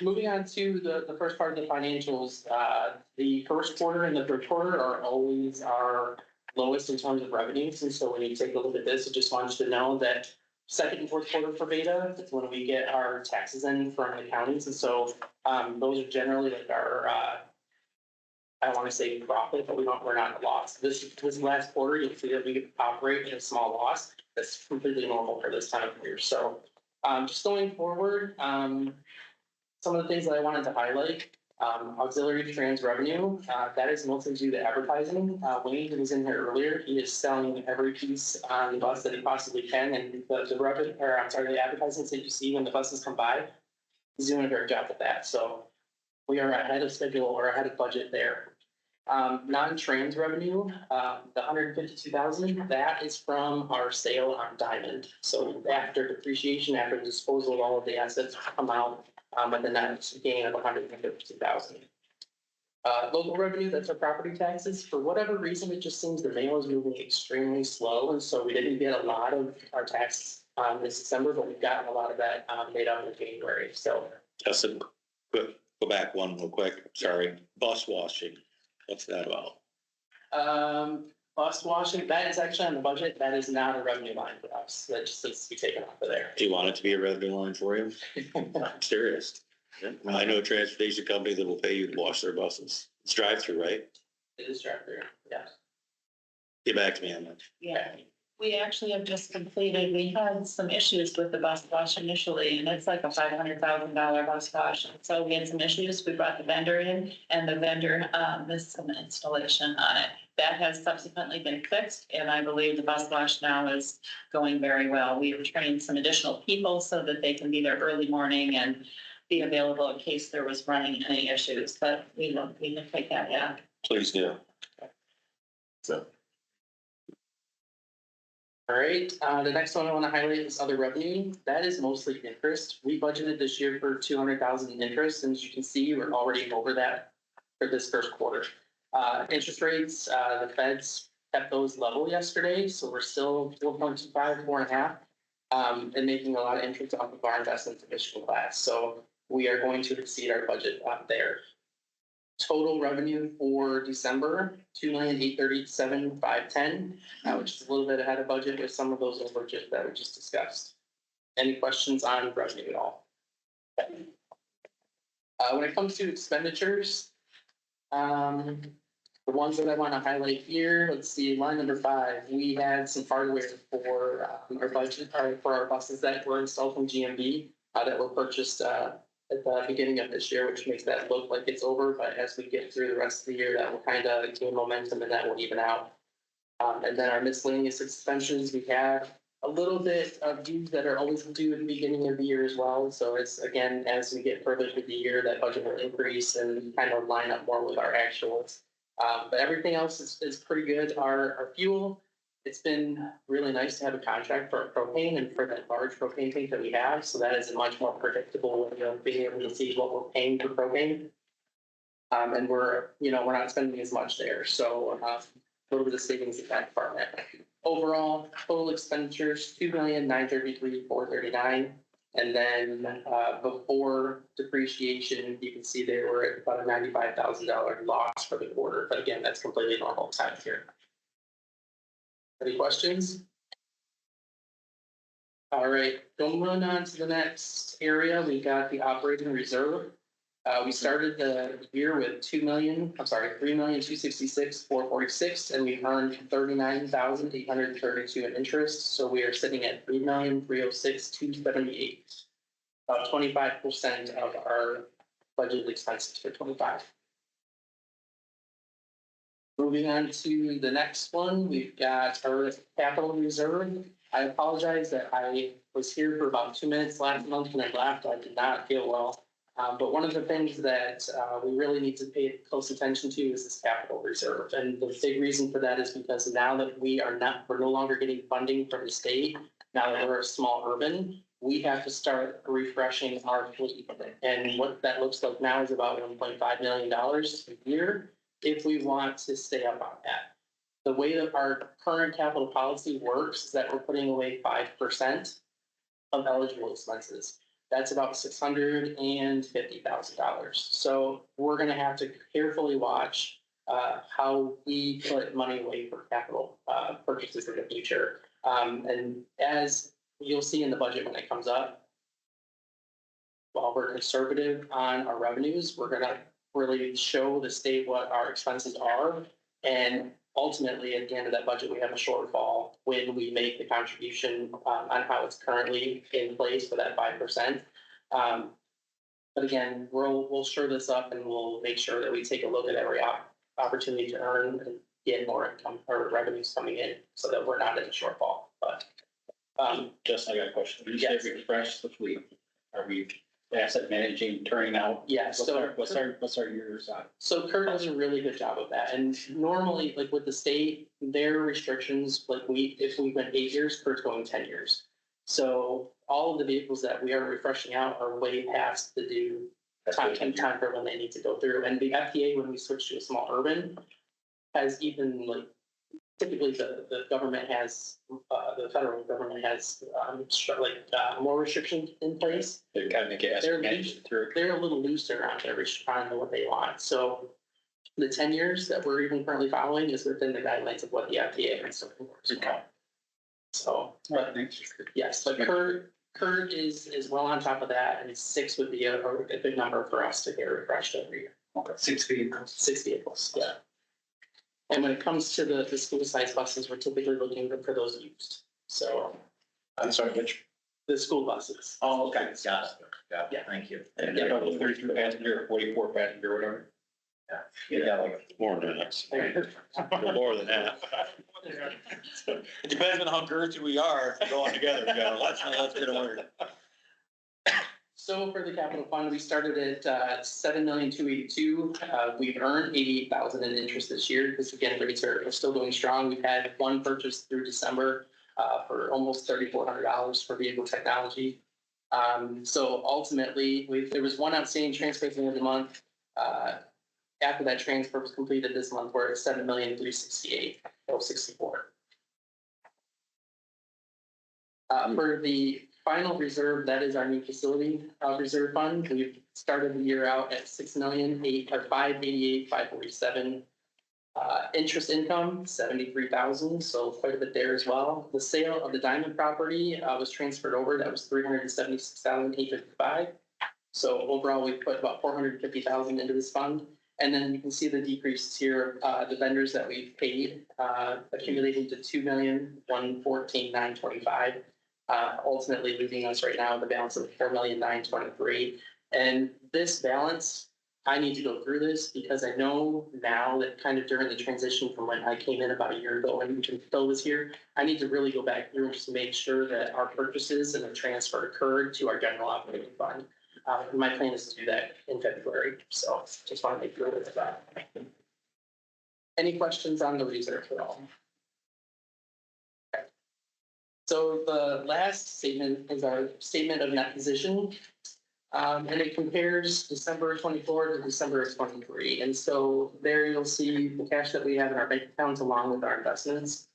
moving on to the first part of the financials, the first quarter and the third quarter are always our lowest in terms of revenues. And so when you take a look at this, I just want you to know that second and fourth quarter for BATA is when we get our taxes in from the counties. And so those are generally like our, I don't want to say profit, but we're not at a loss. This last quarter, you'll see that we operate in a small loss. That's completely normal for this time of year. So just going forward, some of the things that I wanted to highlight, auxiliary trans revenue, that is mostly due to advertising. Wayne was in here earlier. He is selling every piece on the bus that he possibly can. And the revenue, or I'm sorry, the advertisements that you see when the buses come by, he's doing a great job with that. So we are ahead of schedule or ahead of budget there. Non-trans revenue, the 152,000, that is from our sale on Diamond. So after depreciation, after disposal of all of the assets come out, with a net gain of 152,000. Local revenue, that's our property taxes. For whatever reason, it just seems the mail is moving extremely slow. And so we didn't get a lot of our taxes this December, but we've gotten a lot of that made up in January. So Justin, go back one real quick. Sorry. Bus washing. What's that about? bus washing, that is actually on the budget. That is not a revenue line for us. That just needs to be taken off of there. Do you want it to be a revenue line for you? I'm serious. I know a transportation company that will pay you to wash their buses. It's drive-through, right? It is drive-through, yeah. Get back to me on that. Yeah, we actually have just completed, we had some issues with the bus wash initially, and it's like a $500,000 bus wash. So we had some issues, we brought the vendor in, and the vendor missed some installation on it. That has subsequently been fixed, and I believe the bus wash now is going very well. We have trained some additional people so that they can be there early morning and be available in case there was running any issues, but we can take that, yeah. Please do. So. All right, the next one I want to highlight is other revenue. That is mostly interest. We budgeted this year for 200,000 in interest, and as you can see, we're already over that for this first quarter. Interest rates, the Feds kept those level yesterday, so we're still 4.25, 4.5, and making a lot of interest off of our investment in Michigan class. So we are going to exceed our budget there. Total revenue for December, 2,837,510, which is a little bit ahead of budget with some of those overages that we just discussed. Any questions on revenue at all? When it comes to expenditures, the ones that I want to highlight here, let's see, line number 5, we had some hardware for our budget, or for our buses that were installed from GMB that were purchased at the beginning of this year, which makes that look like it's over. But as we get through the rest of the year, that will kind of gain momentum and that will even out. And then our miscellaneous expenses, we have a little bit of dues that are always due at the beginning of the year as well. So it's, again, as we get further through the year, that budget will increase and kind of line up more with our actuals. But everything else is pretty good. Our fuel, it's been really nice to have a contract for propane and for that large propane tank that we have. So that is a much more predictable way of being able to see what we're paying for propane. And we're not spending as much there. So a little bit of savings in that department. Overall, total expenditures, $2,933,439. And then before depreciation, you can see they were at about a $95,000 loss for the quarter. But again, that's completely normal time of year. Any questions? All right, going on to the next area, we got the operating reserve. We started the year with $3,266,446, and we earned $39,832 in interest. So we are sitting at $3,306,278, about 25% of our budgeted expenses for 25. Moving on to the next one, we've got our capital reserve. I apologize that I was here for about 2 minutes last month when I left. I did not feel well. But one of the things that we really need to pay close attention to is this capital reserve. And the big reason for that is because now that we're no longer getting funding from the state, now that we're a small urban, we have to start refreshing our fleet. And what that looks like now is about $1.5 million a year if we want to stay up on that. The way that our current capital policy works is that we're putting away 5% of eligible expenses. That's about $650,000. So we're going to have to carefully watch how we put money away for capital purchases in the future. And as you'll see in the budget when it comes up, while we're conservative on our revenues, we're going to really show the state what our expenses are. And ultimately, at the end of that budget, we have a shortfall when we make the contribution on how it's currently in place for that 5%. But again, we'll shore this up and we'll make sure that we take a look at every opportunity to earn and get more income or revenues coming in so that we're not in a shortfall. But Justin, I got a question. You Yes. say refresh the fleet. Are we asset managing, turning out? yeah, What's our years on? So Kurt does a really good job of that. And normally, like with the state, their restrictions, like if we went 8 years, Kurt's going 10 years. So all of the vehicles that we are refreshing out are way past the due time for when they need to go through. And the FTA, when we switch to a small urban, has even typically the government has, the federal government has more restrictions in place. They kind of make it They're asset managed through. They're a little looser on their restriction on what they want. So the 10 years that we're even currently following is within the guidelines of what the FDA is looking for. So, but yes, but Kurt is well on top of that, and 6 would be a good number for us to get refreshed every year. 6 vehicles. 6 vehicles, yeah. And when it comes to the school size buses, we're typically looking for those used. So I'm sorry, which? the school buses. Oh, okay, got it. Yeah. Thank you. And you know, 32 passenger, or 44 passenger, whatever. Yeah, like more than that. More than that. It depends on how girthy we are going together, Joe. That's gonna work. So for the capital fund, we started at $7,282,000. We've earned $88,000 in interest this year because again, rates are still going strong. We've had one purchase through December for almost $3,400 for vehicle technology. So ultimately, there was one outstanding transfer at the end of the month. After that transfer was completed this month, we're at $7,368,064. For the final reserve, that is our new facility reserve fund. We've started the year out at $588,547. Interest income, $73,000, so quite a bit there as well. The sale of the Diamond property was transferred over. That was $376,855. So overall, we put about $450,000 into this fund. And then you can see the decreases here, the vendors that we've paid, accumulating to $2,114,925. Ultimately leaving us right now with a balance of $4,923,000. And this balance, I need to go through this because I know now that kind of during the transition from when I came in about a year ago and Phil was here, I need to really go back through and just make sure that our purchases and the transfer occurred to our general operating fund. My plan is to do that in February, so just want to make sure of that. Any questions on the reserve at all? So the last statement is our statement of net position. And it compares December 24 to December 23. And so there you'll see the cash that we have in our bank accounts along with our investments.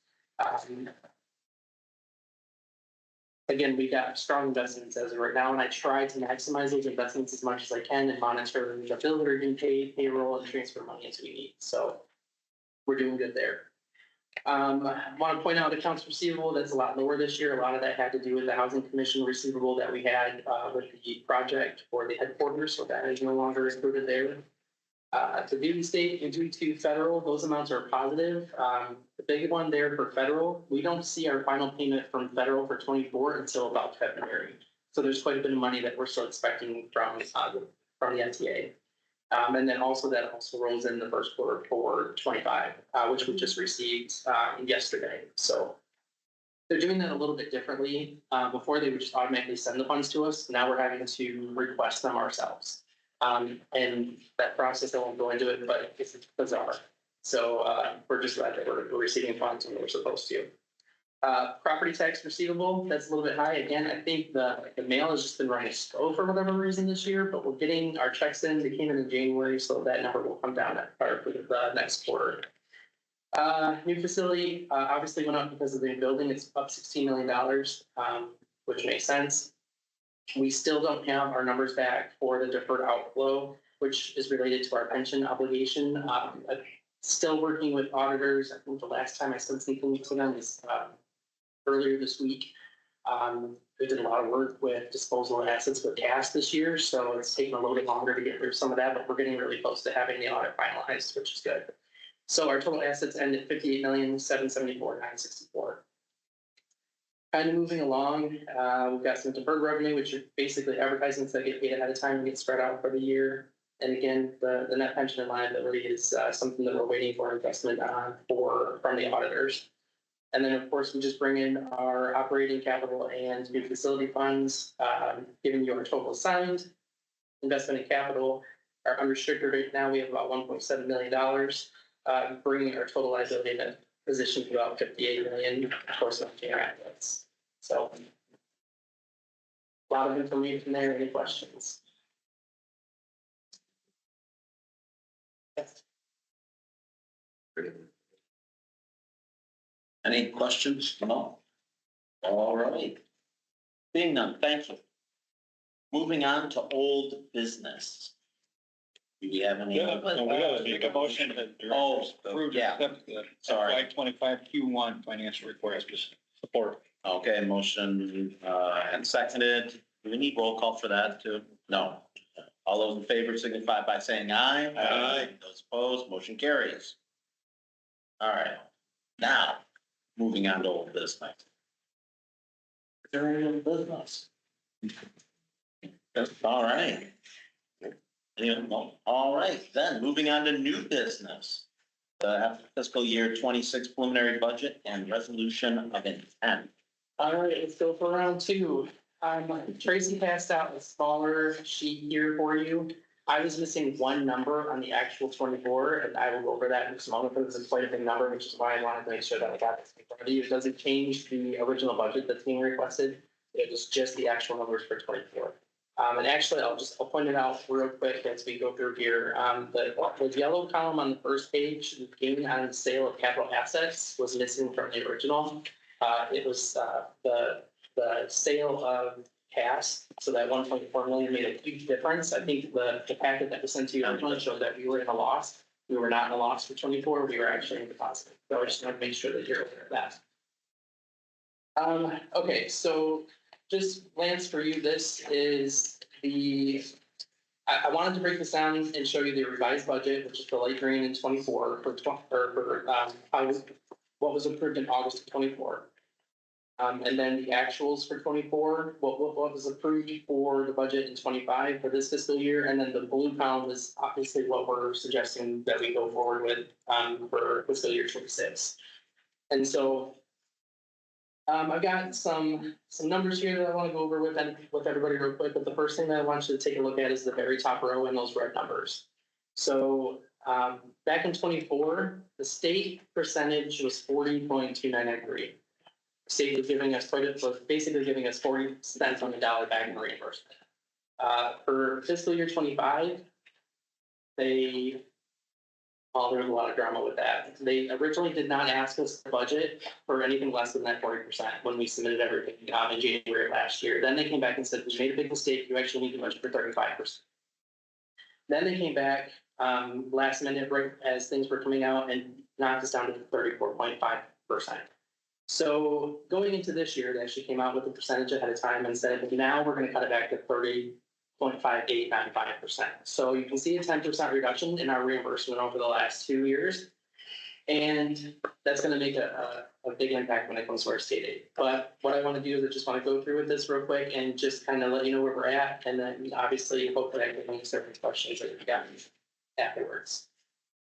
Again, we got strong investments as of right now, and I try to maximize those investments as much as I can and monitor the bills that are getting paid, payroll, and transfer money as we need. So we're doing good there. I want to point out accounts receivable, that's a lot lower this year. A lot of that had to do with the housing commission receivable that we had with the project for the headquarters, so that is no longer included there. To due to state and due to federal, those amounts are positive. The big one there for federal, we don't see our final payment from federal for 24 until about February. So there's quite a bit of money that we're still expecting from the MTA. And then also that also rolls in the first quarter for 25, which we just received yesterday. So they're doing that a little bit differently. Before they would just automatically send the funds to us. Now we're having to request them ourselves. And that process, I won't go into it, but it's bizarre. So we're just glad that we're receiving funds when we're supposed to. Property tax receivable, that's a little bit high. Again, I think the mail has just been running slow for whatever reason this year, but we're getting our checks in. They came in January, so that number will come down for the next quarter. New facility obviously went up because of the new building. It's up $16 million, which makes sense. We still don't have our numbers back for the deferred outflow, which is related to our pension obligation. I'm still working with auditors. I think the last time I said something to them was earlier this week. We did a lot of work with disposal of assets with cash this year, so it's taking a little bit longer to get through some of that, but we're getting really close to having the audit finalized, which is good. So our total assets end at $58,774,964. Kind of moving along, we've got some deferred revenue, which are basically advertisements that get paid ahead of time and get spread out for the year. And again, the net pension and liability is something that we're waiting for investment on from the auditors. And then, of course, we just bring in our operating capital and new facility funds, giving you our total assigned investment in capital. Our unrestricted right now, we have about $1.7 million, bringing our total liability net position to about 58 million, of course, not our assets. So a lot of information there. Any questions? Yes. Any questions? No? All right. Being none, thank you. Moving on to old business. Do we have any? Yeah, no, we gotta make a motion to approve, yeah. Sorry. FY 25 Q1 financial reports. Support. Okay, motion and seconded. Do we need roll call for that too? No. All those in favor signify by saying aye. Aye. Those opposed, motion carries. All right. Now, moving on to old business. Is there any old business? All right. No. All right, then moving on to new business. The fiscal year 26 preliminary budget and resolution of intent. All right, let's go for round two. Tracy passed out a smaller sheet here for you. I was missing one number on the actual 24, and I will go over that in just a moment, because it's quite a big number, which is why I wanted to make sure that I got this in front of you. It doesn't change the original budget that's being requested. It was just the actual numbers for 24. And actually, I'll point it out real quick as we go through here. The yellow column on the first page, the gain on the sale of capital assets, was missing from the original. It was the sale of CAS, so that 1.4 million made a huge difference. I think the packet that was sent to you originally showed that we were in a loss. We were not in a loss for 24. We were actually in the positive. So I just want to make sure that you're aware of that. Okay, so just Lance, for you, this is I wanted to break this down and show you the revised budget, which is the light green in 24 what was approved in August of 24. And then the actuals for 24, what was approved for the budget in 25 for this fiscal year. And then the blue column is obviously what we're suggesting that we go forward with for fiscal year 26. And so I've got some numbers here that I want to go over with everybody real quick, but the first thing that I want you to take a look at is the very top row in those red numbers. So back in 24, the state percentage was 40.293. state was giving us was basically giving us 40 cents on the dollar back in reimbursement. For fiscal year 25, they, well, there's a lot of drama with that. They originally did not ask us to budget for anything less than that 40% when we submitted everything in January of last year. Then they came back and said, we made a big mistake. You actually need to budget for 35%. Then they came back last minute, right as things were coming out, and knocked us down to 34.5%. So going into this year, they actually came out with a percentage ahead of time and said, now we're going to cut it back to 30.5895%. So you can see a 10% reduction in our reimbursement over the last 2 years. And that's going to make a big impact when it comes to our state aid. But what I want to do is I just want to go through with this real quick and just kind of let you know where we're at. And then obviously, hopefully I can answer any questions that you've got afterwards.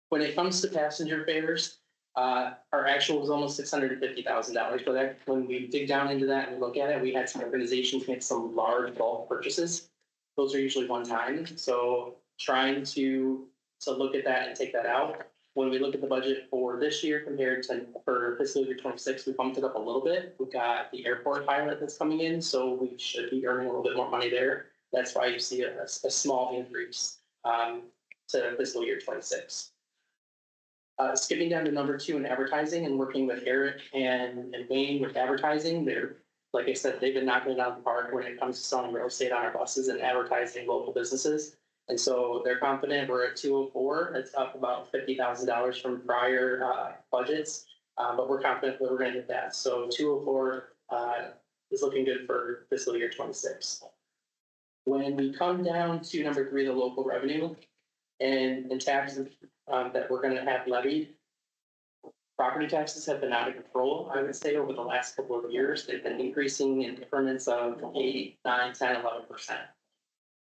When it comes to passenger fares, our actual was almost $650,000. But when we dig down into that and look at it, we had some organizations make some large bulk purchases. Those are usually one time. So trying to look at that and take that out. When we look at the budget for this year compared to for fiscal year 26, we bumped it up a little bit. We've got the airport pilot that's coming in, so we should be earning a little bit more money there. That's why you see a small increase to fiscal year 26. Skipping down to number 2 in advertising and working with Eric and Wayne with advertising. They're, like I said, they've been knocking it out of the park when it comes to selling real estate on our buses and advertising local businesses. And so they're confident we're at 204. It's up about $50,000 from prior budgets, but we're confident that we're going to get that. So 204 is looking good for fiscal year 26. When we come down to number 3, the local revenue and taxes that we're going to have levied, property taxes have been out of control, I would say, over the last couple of years. They've been increasing in increments of 8, 9, 10, 11%.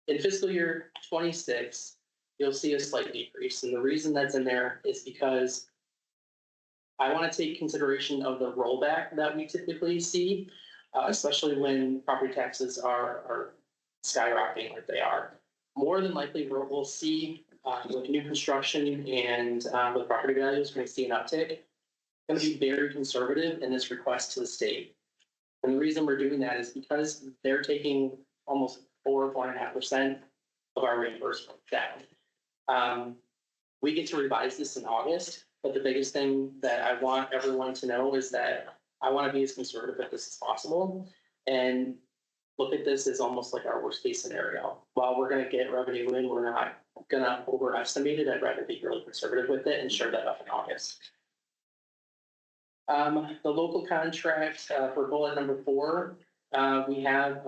In fiscal year 26, you'll see a slight decrease. And the reason that's in there is because I want to take consideration of the rollback that we typically see, especially when property taxes are skyrocketing like they are. More than likely, we'll see with new construction and with property values, we're going to see an uptick. Going to be very conservative in this request to the state. And the reason we're doing that is because they're taking almost 4.5% of our reimbursement down. We get to revise this in August, but the biggest thing that I want everyone to know is that I want to be as conservative as this as possible and look at this as almost like our worst case scenario. While we're going to get revenue in, we're not going to overestimate it. I'd rather be really conservative with it and shore that up in August. The local contract for bullet number 4, we have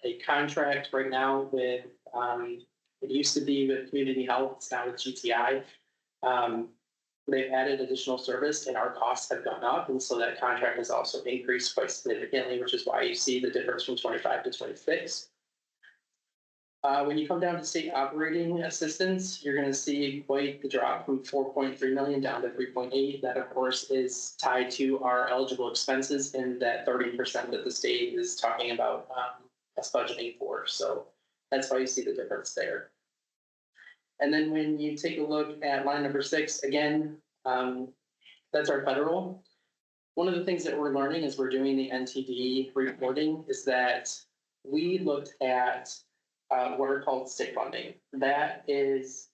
a contract right now with, it used to be with Community Health, it's now with GTI. They've added additional service and our costs have gone up. And so that contract has also increased quite significantly, which is why you see the difference from 25 to 26. When you come down to state operating assistance, you're going to see quite the drop from 4.3 million down to 3.8. That, of course, is tied to our eligible expenses and that 30% that the state is talking about us budgeting for. So that's why you see the difference there. And then when you take a look at line number 6, again, that's our federal. One of the things that we're learning as we're doing the NTD reporting is that we looked at what are called state funding. That is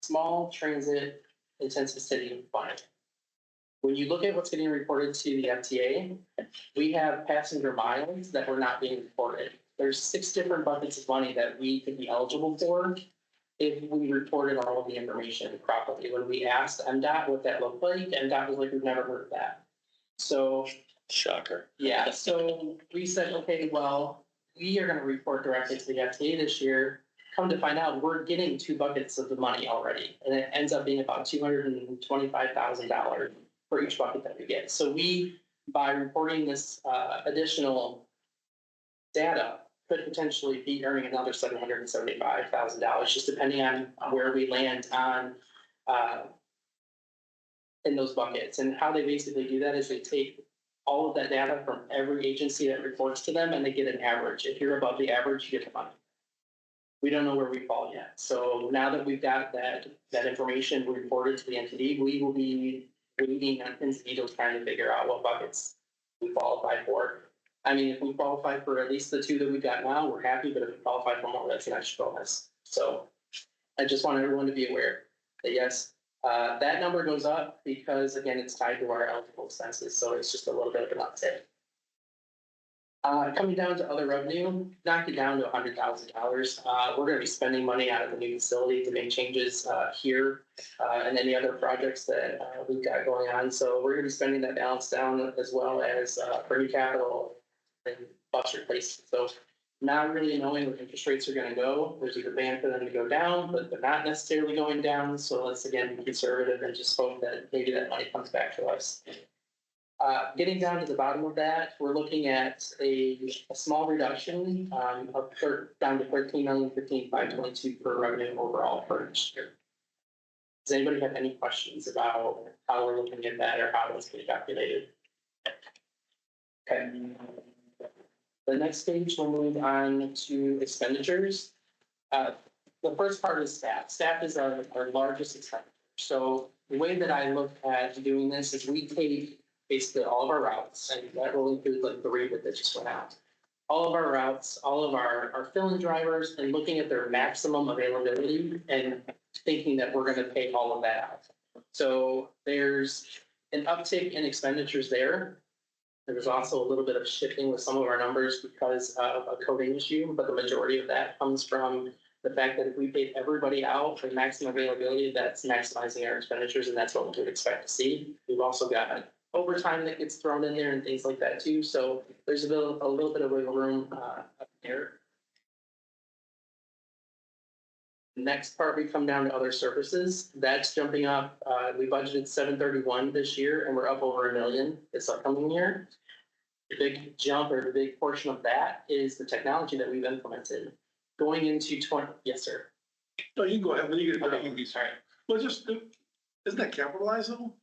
small transit intensive city funding. When you look at what's getting reported to the FTA, we have passenger miles that were not being reported. There's 6 different buckets of money that we could be eligible for if we reported all of the information properly. When we asked MDOT what that looked like, MDOT was like, we've never heard of that. So, Shocker. yeah, so we said, okay, well, we are going to report directly to the FTA this year. Come to find out, we're getting 2 buckets of the money already, and it ends up being about $225,000 for each bucket that we get. So we, by reporting this additional data, could potentially be earning another $775,000, just depending on where we land on in those buckets. And how they basically do that is they take all of that data from every agency that reports to them, and they get an average. If you're above the average, you get the money. We don't know where we fall yet. So now that we've got that information reported to the NTD, we will be waiting on pins and needles trying to figure out what buckets we qualify for. I mean, if we qualify for at least the two that we got now, we're happy, but if we qualify for more, that's an extra bonus. So I just want everyone to be aware that yes, that number goes up because again, it's tied to our eligible expenses, so it's just a little bit of an uptick. Coming down to other revenue, knocked it down to $100,000. We're gonna be spending money out of the new facility to make changes here and any other projects that we've got going on. So we're gonna be spending that balance down as well as for new capital and bus replacement. So not really knowing where interest rates are gonna go. There's a demand for them to go down, but they're not necessarily going down. So let's again be conservative and just hope that maybe that money comes back to us. Getting down to the bottom of that, we're looking at a small reduction down to 13,015,522 for revenue overall for next year. Does anybody have any questions about how we're looking at that or how it's being calculated? Okay. The next page, we'll move on to expenditures. The first part is staff. Staff is our largest expenditure. So the way that I look at doing this is we take basically all of our routes, and that will include like the rate that just went out. All of our routes, all of our fill-in drivers, and looking at their maximum availability and thinking that we're gonna pay all of that out. So there's an uptick in expenditures there. There's also a little bit of shifting with some of our numbers because of a coding issue, but the majority of that comes from the fact that if we paid everybody out for maximum availability, that's maximizing our expenditures, and that's what we would expect to see. We've also got overtime that gets thrown in there and things like that too. So there's a little bit of wiggle room up there. The next part, we come down to other services. That's jumping up. We budgeted 731 this year, and we're up over $1 million this upcoming year. The big jump or the big portion of that is the technology that we've implemented. Going into 20, yes, sir. No, you can go ahead, when you get it Okay, done. sorry. Well, just, isn't that capitalized though?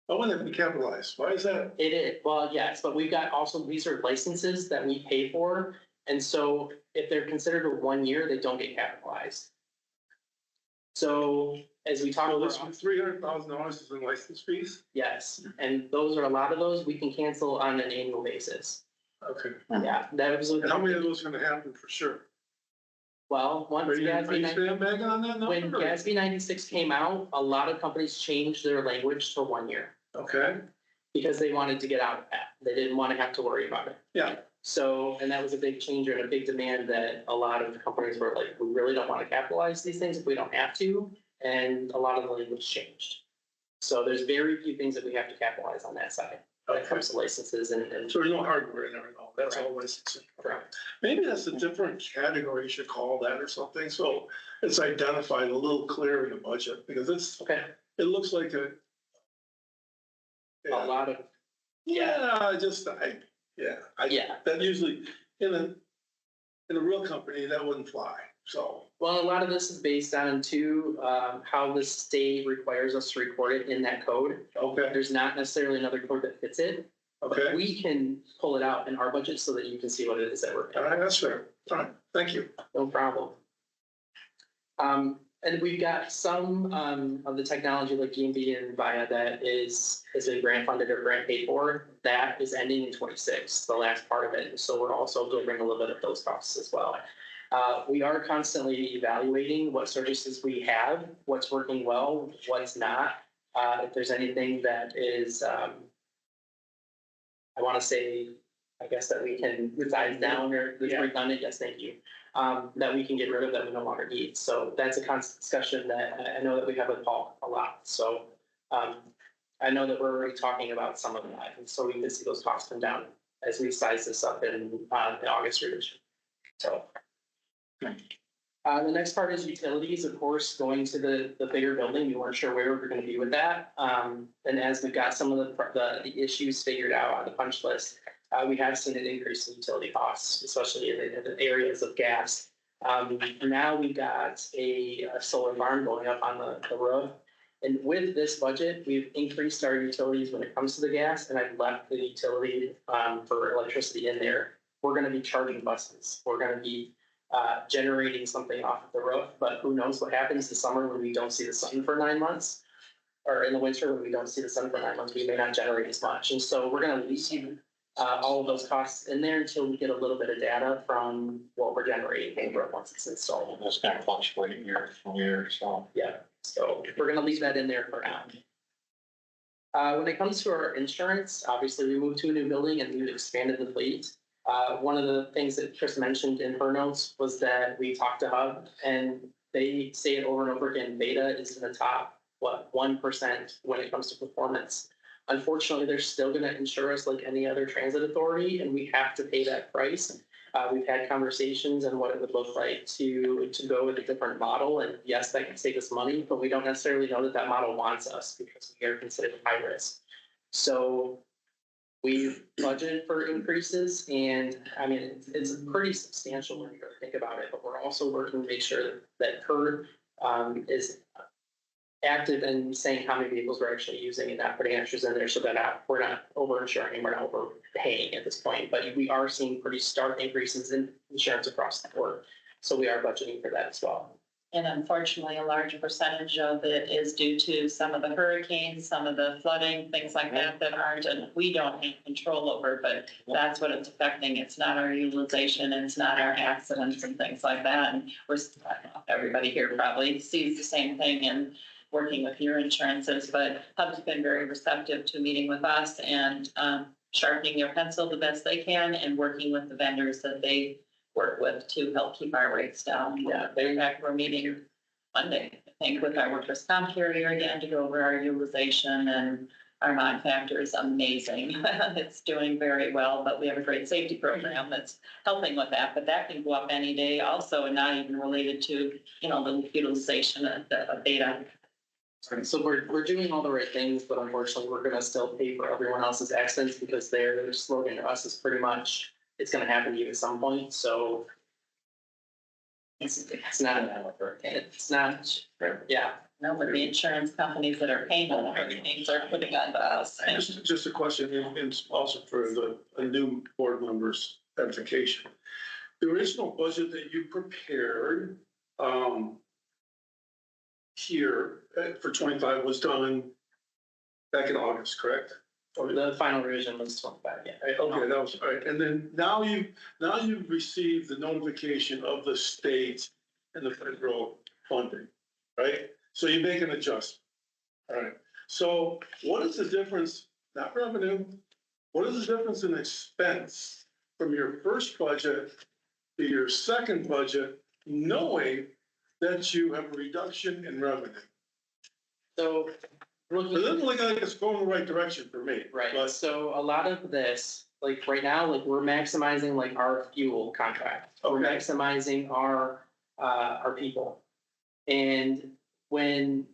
I want it to be capitalized. Why is that? It is, well, yes, but we've got also, these are licenses that we pay for. And so if they're considered a 1 year, they don't get capitalized. So as we talk So about, this $300,000 is in license fees? yes, and those are a lot of those we can cancel on an annual basis. Okay. Yeah, that was. And how many of those are gonna happen for sure? Well, once Are you Gatsby, sandbagging on that number? when or- Gatsby 96 came out, a lot of companies changed their language to 1 year Okay, because they wanted to get out of that. They didn't want to have to worry about it. yeah, So, and that was a big change and a big demand that a lot of companies were like, we really don't want to capitalize these things if we don't have to. And a lot of the language changed. So there's very few things that we have to capitalize on that side when it comes to licenses and. so there's no hardware in there at all, that's all licensing. Correct. Maybe that's a different category, you should call that or something, so it's identified a little clearer in the budget, because Okay, it looks like a Yeah, lot of, yeah, yeah. that usually, in a real company, that wouldn't fly, so. Well, a lot of this is based on too, how the state requires us to record it in that code. Okay, There's not necessarily another code that fits it. But okay, we can pull it out in our budget so that you can see what it is that we're all paying. right, that's fair, all right, thank you. No problem. And we've got some, of the technology like GMB and VIA that has been grant funded or grant paid for. That is ending in 26, the last part of it. So we're also delivering a little bit of those costs as well. We are constantly evaluating what services we have, what's working well, what's not. If there's anything that is, I want to say, I guess that we can resize down or that's redundant, yes, thank you. That we can get rid of that we no longer need. So that's a constant discussion that I know that we have with Paul a lot. So I know that we're already talking about some of that. And so we can see those costs come down as we size this up in August revision. So. The next part is utilities, of course, going to the bigger building. We weren't sure where we were going to be with that. And as we got some of the issues figured out on the punch list, we have seen an increase in utility costs, especially in the areas of gas. Now we've got a solar farm going up on the roof. And with this budget, we've increased our utilities when it comes to the gas, and I've left the utility for electricity in there. We're going to be charging buses. We're going to be generating something off of the roof, but who knows what happens this summer when we don't see the sun for 9 months, or in the winter when we don't see the sun for 9 months, we may not generate as much. And so we're going to leave all of those costs in there until we get a little bit of data from what we're generating paper once it's installed. It's kind of fluctuating year from year, so. Yeah, so we're gonna leave that in there for now. When it comes to our insurance, obviously we moved to a new building and we've expanded the fleet. One of the things that Chris mentioned in her notes was that we talked to Hub and they say it over and over again, BATA is in the top, 1% when it comes to performance. Unfortunately, they're still gonna insure us like any other transit authority and we have to pay that price. We've had conversations on what it would look like to go with a different model. And yes, that can save us money, but we don't necessarily know that that model wants us because we are considered high risk. So we've budgeted for increases and I mean, it's pretty substantial when you really think about it, but we're also working to make sure that Kurt is active in saying how many vehicles we're actually using and not putting extras in there so that we're not over-insuring, we're not overpaying at this point. But we are seeing pretty stark increases in insurance across the board. So we are budgeting for that as well. And unfortunately, a large percentage of it is due to some of the hurricanes, some of the flooding, things like that and we don't have control over, but that's what it's affecting. It's not our utilization, it's not our accidents and things like that. And everybody here probably sees the same thing and working with your insurances, but Hub's been very receptive to meeting with us and sharpening their pencil the best they can and working with the vendors that they work with to help keep our rates down. Yeah, in fact, we're meeting Monday, I think, with our workers' comp carrier again to go over our utilization and our non-factor is amazing. It's doing very well, but we have a great safety program that's helping with that, but that can go up any day also and not even related to, the utilization of data. So we're doing all the right things, but unfortunately, we're gonna still pay for everyone else's accidents because their slogan to us is pretty much, it's gonna happen to you at some point, so. It's not, yeah. No, but the insurance companies that are paying the hurricanes are putting on to us. Just a question, and also for a new board members' edification. The original budget that you prepared, here for 25 was done back in August, correct? The final revision was 25, yeah. Okay, that was all right. And then now you've received the notification of the state and the federal funding, right? So you make an adjustment. All right. So what is the difference, not revenue, what is the difference in expense from your first budget to your second budget, knowing that you have a reduction in revenue? So It doesn't look like it's going the right direction for me. right, But so a lot of this, like right now, like we're maximizing like our fuel contract. We're Okay. maximizing our people. And when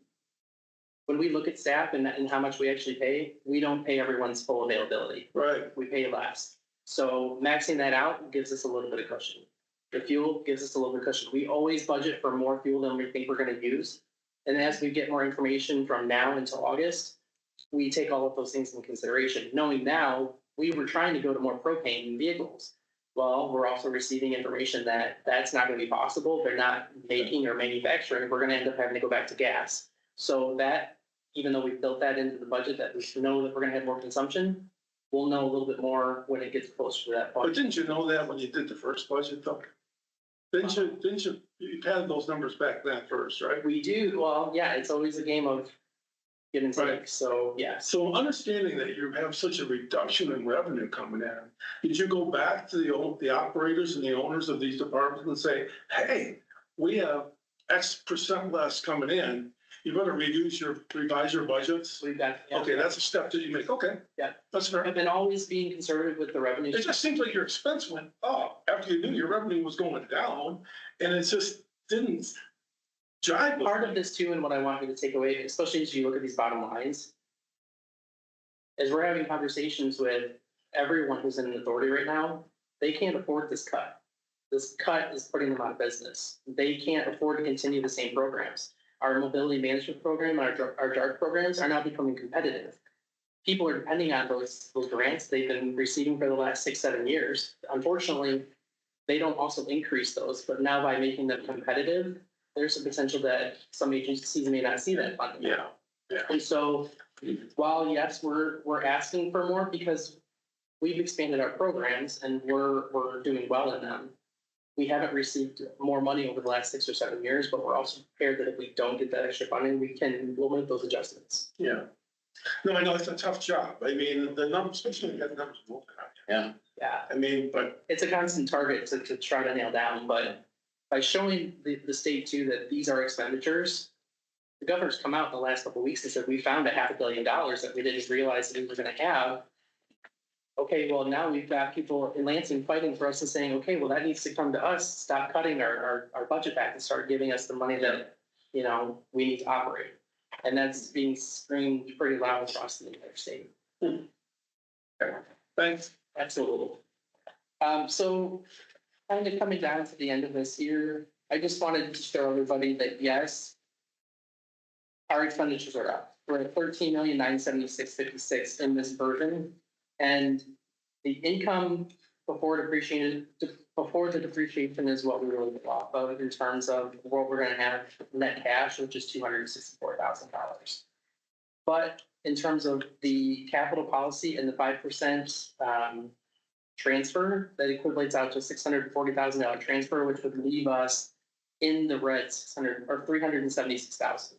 we look at staff and how much we actually pay, we don't pay everyone's full availability. right, We pay less. So maxing that out gives us a little bit of cushion. The fuel gives us a little bit of cushion. We always budget for more fuel than we think we're gonna use. And as we get more information from now until August, we take all of those things into consideration, knowing now we were trying to go to more propane vehicles. Well, we're also receiving information that that's not gonna be possible. They're not making or manufacturing. We're gonna end up having to go back to gas. So that, even though we built that into the budget, that we know that we're gonna have more consumption, we'll know a little bit more when it gets closer to that but point. didn't you know that when you did the first budget though? Didn't you had those numbers back then first, right? We do, well, yeah, it's always a game of give and take, Right. so yes. So understanding that you have such a reduction in revenue coming in, did you go back to the operators and the owners of these departments and say, hey, we have X percent less coming in, you better revise your budgets? We've got, yeah. Okay, that's a step that you make, okay. Yeah. That's fair. I've been always being conservative with the revenue. It just seems like your expense went up after you knew your revenue was going down, and it just didn't jive. with Part me. of this too, and what I want you to take away, especially as you look at these bottom lines, is we're having conversations with everyone who's in an authority right now. They can't afford this cut. This cut is putting them out of business. They can't afford to continue the same programs. Our mobility management program, our DART programs are now becoming competitive. People are depending on those grants they've been receiving for the last 6-7 years. Unfortunately, they don't also increase those, but now by making them competitive, there's a potential that some agencies may not see that funding. Yeah. And so while yes, we're asking for more because we've expanded our programs and we're doing well in them. We haven't received more money over the last 6 or 7 years, but we're also prepared that if we don't get that extra funding, we'll make those adjustments. Yeah. No, I know it's a tough job. I mean, the numbers, especially the numbers. Yeah. Yeah, I mean, but it's a constant target to try to nail down, but by showing the state too that these are expenditures, the governor's come out in the last couple of weeks and said, we found $500 million that we didn't realize that we were gonna have. Okay, well, now we've got people in Lansing fighting for us and saying, okay, well, that needs to come to us, stop cutting our budget back and start giving us the money that, you know, we need to operate. And that's being screamed pretty loud across the entire state. thanks. Absolutely. So kind of coming down to the end of this year, I just wanted to show everybody that yes, our expenditures are up. We're at 13,976,56 in this version. And the income before the depreciation is what we really go off of in terms of what we're gonna have net cash, which is $264,000. But in terms of the capital policy and the 5% transfer, that equates out to $640,000 transfer, which would leave us in the red 376,000.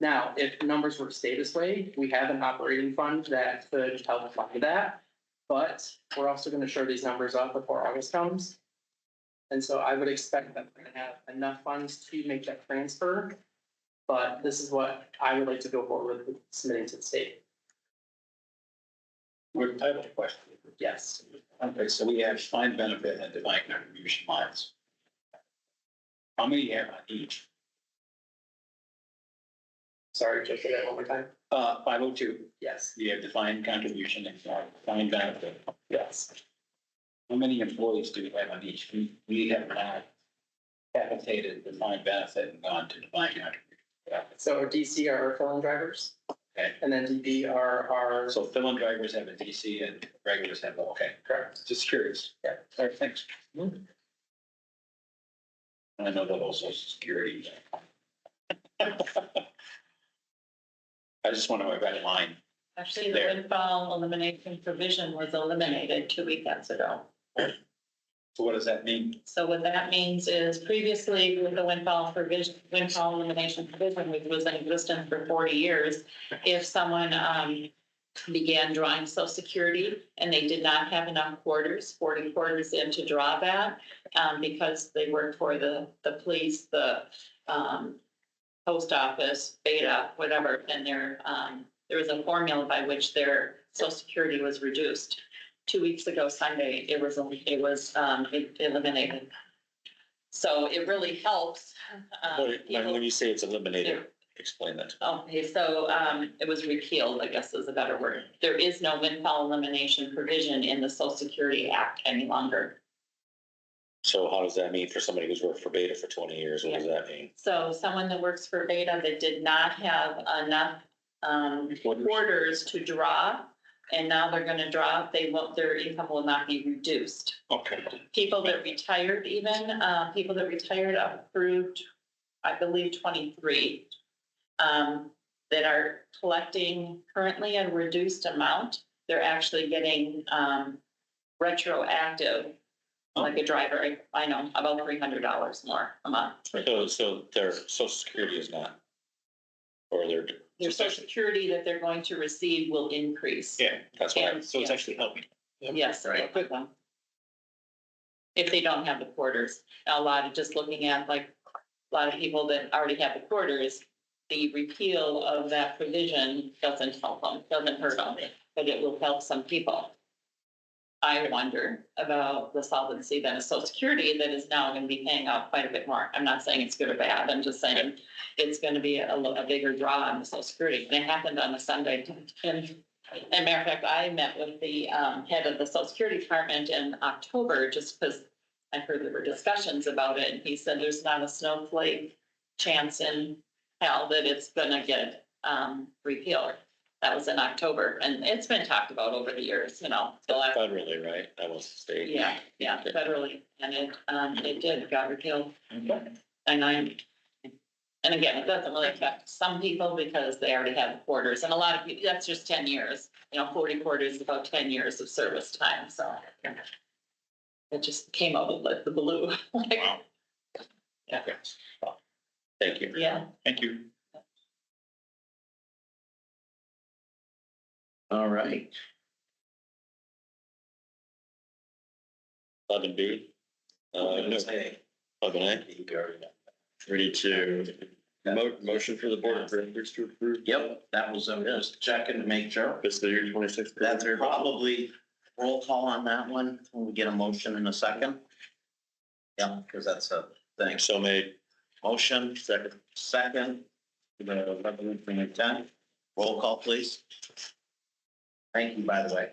Now, if numbers were to stay this way, we have an operating fund that could help fund that. But we're also going to show these numbers up before August comes. And so I would expect that we're going to have enough funds to make that transfer. But this is what I would like to go forward with submitting to the state. I have a question. Yes. Okay, so we have defined benefit and defined contribution lines. How many have on each? Sorry, just say that one more time. 502, Yes. you have defined contribution and defined benefit. Yes. How many employees do we have on each? We have not capitated defined benefit and gone to defined contribution. So our DC are our fill-in drivers. Okay. And then DB are our. So fill-in drivers have a DC and regulars have, okay, Correct. just curious. Yeah. All right, thanks. And I know that also Social Security. I just want to know right in line. Actually, the There. windfall elimination provision was eliminated 2 weekends ago. So what does that mean? So what that means is previously with the windfall elimination provision, which was in existence for 40 years, if someone began drawing Social Security and they did not have enough quarters, 40 quarters in to draw that, because they worked for the police, the post office, BATA, whatever, and there was a formula by which their Social Security was reduced. 2 weeks ago Sunday, it was eliminated. So it really helps. When you say it's eliminated, explain that. Okay, so it was repealed, I guess is a better word. There is no windfall elimination provision in the Social Security Act any longer. So how does that mean for somebody who's worked for BATA for 20 years? What does that mean? So someone that works for BATA that did not have enough quarters to draw, and now they're gonna draw, their income will not be reduced. Okay. People that retired even, people that retired up through, I believe, 23, that are collecting currently a reduced amount, they're actually getting retroactive, like a driver, I know, about $300 more a month. So their Social Security is not, or their. Their Social Security that they're going to receive will increase. Yeah, that's why. And- So it's actually helping. Yes, Right. for them. If they don't have the quarters, a lot of just looking at like, a lot of people that already have the quarters, the repeal of that provision doesn't help them, doesn't hurt them, but it will help some people. I wonder about the solvency then of Social Security that is now going to be paying out quite a bit more. I'm not saying it's good or bad. I'm just saying it's going to be a bigger draw on the Social Security. And it happened on a Sunday. And matter of fact, I met with the head of the Social Security Department in October just because I heard there were discussions about it. And he said there's not a snowflake chance in hell that it's going to get repealed. That was in October, and it's been talked about over the years, you know. So Federally, right? That was the state. yeah, federally, and it did, got repealed. And And again, it doesn't really affect some people because they already have quarters, and a lot of people, that's just 10 years. 40 quarters is about 10 years of service time, so. It just came out of like the blue. Wow. Yeah. Thank you. Yeah. Thank you. All right. 11B. No, 11A. Ready to motion for the board of directors to approve? Yep, that was, just checking to make sure. Fiscal year 26. That's probably roll call on that one, when we get a motion in a second. Yeah, because that's a thing. So made. Motion, second, the resolution of 10. Roll call, please. Thank you, by the way.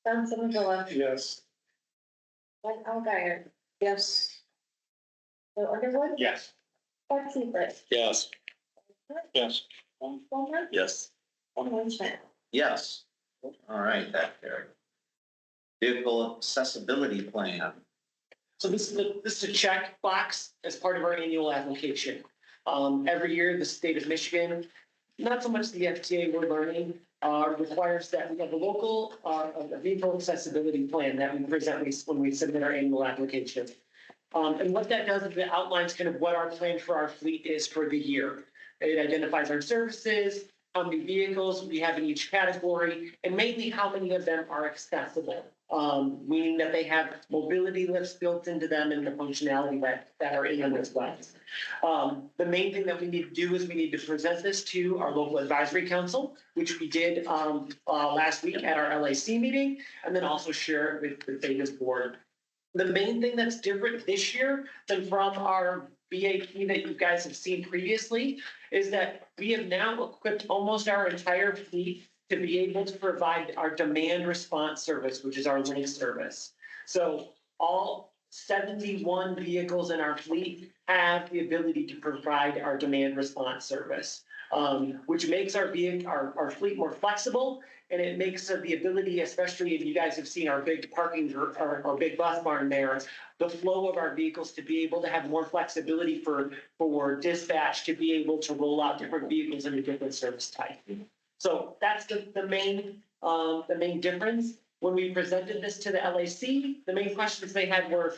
John Summervilla, Yes. Glenn Alguier. Yes. Bill Underwood. Yes. Scott Seifert. Yes. Yes. Ken Palmer. Yes. And Wayne Schmidt. Yes. All right, that carried. Vehicle accessibility plan. So this is a check box as part of our annual application. Every year, the state of Michigan, not so much the FTA, we're learning, requires that we have a local, a vehicle accessibility plan that we present when we submit our annual application. And what that does is it outlines kind of what our plan for our fleet is for the year. It identifies our services, how many vehicles we have in each category, and mainly how many of them are accessible. Meaning that they have mobility lifts built into them and the functionality that are in them as well. The main thing that we need to do is we need to present this to our local advisory council, which we did last week at our LAC meeting, and then also share it with the Vegas board. The main thing that's different this year than from our BAT that you guys have seen previously is that we have now equipped almost our entire fleet to be able to provide our demand response service, which is our link service. So all 71 vehicles in our fleet have the ability to provide our demand response service, which makes our fleet more flexible. And it makes the ability, especially if you guys have seen our big parking or big bus barn there, the flow of our vehicles to be able to have more flexibility for dispatch to be able to roll out different vehicles in a different service type. So that's the main difference. When we presented this to the LAC, the main questions they had were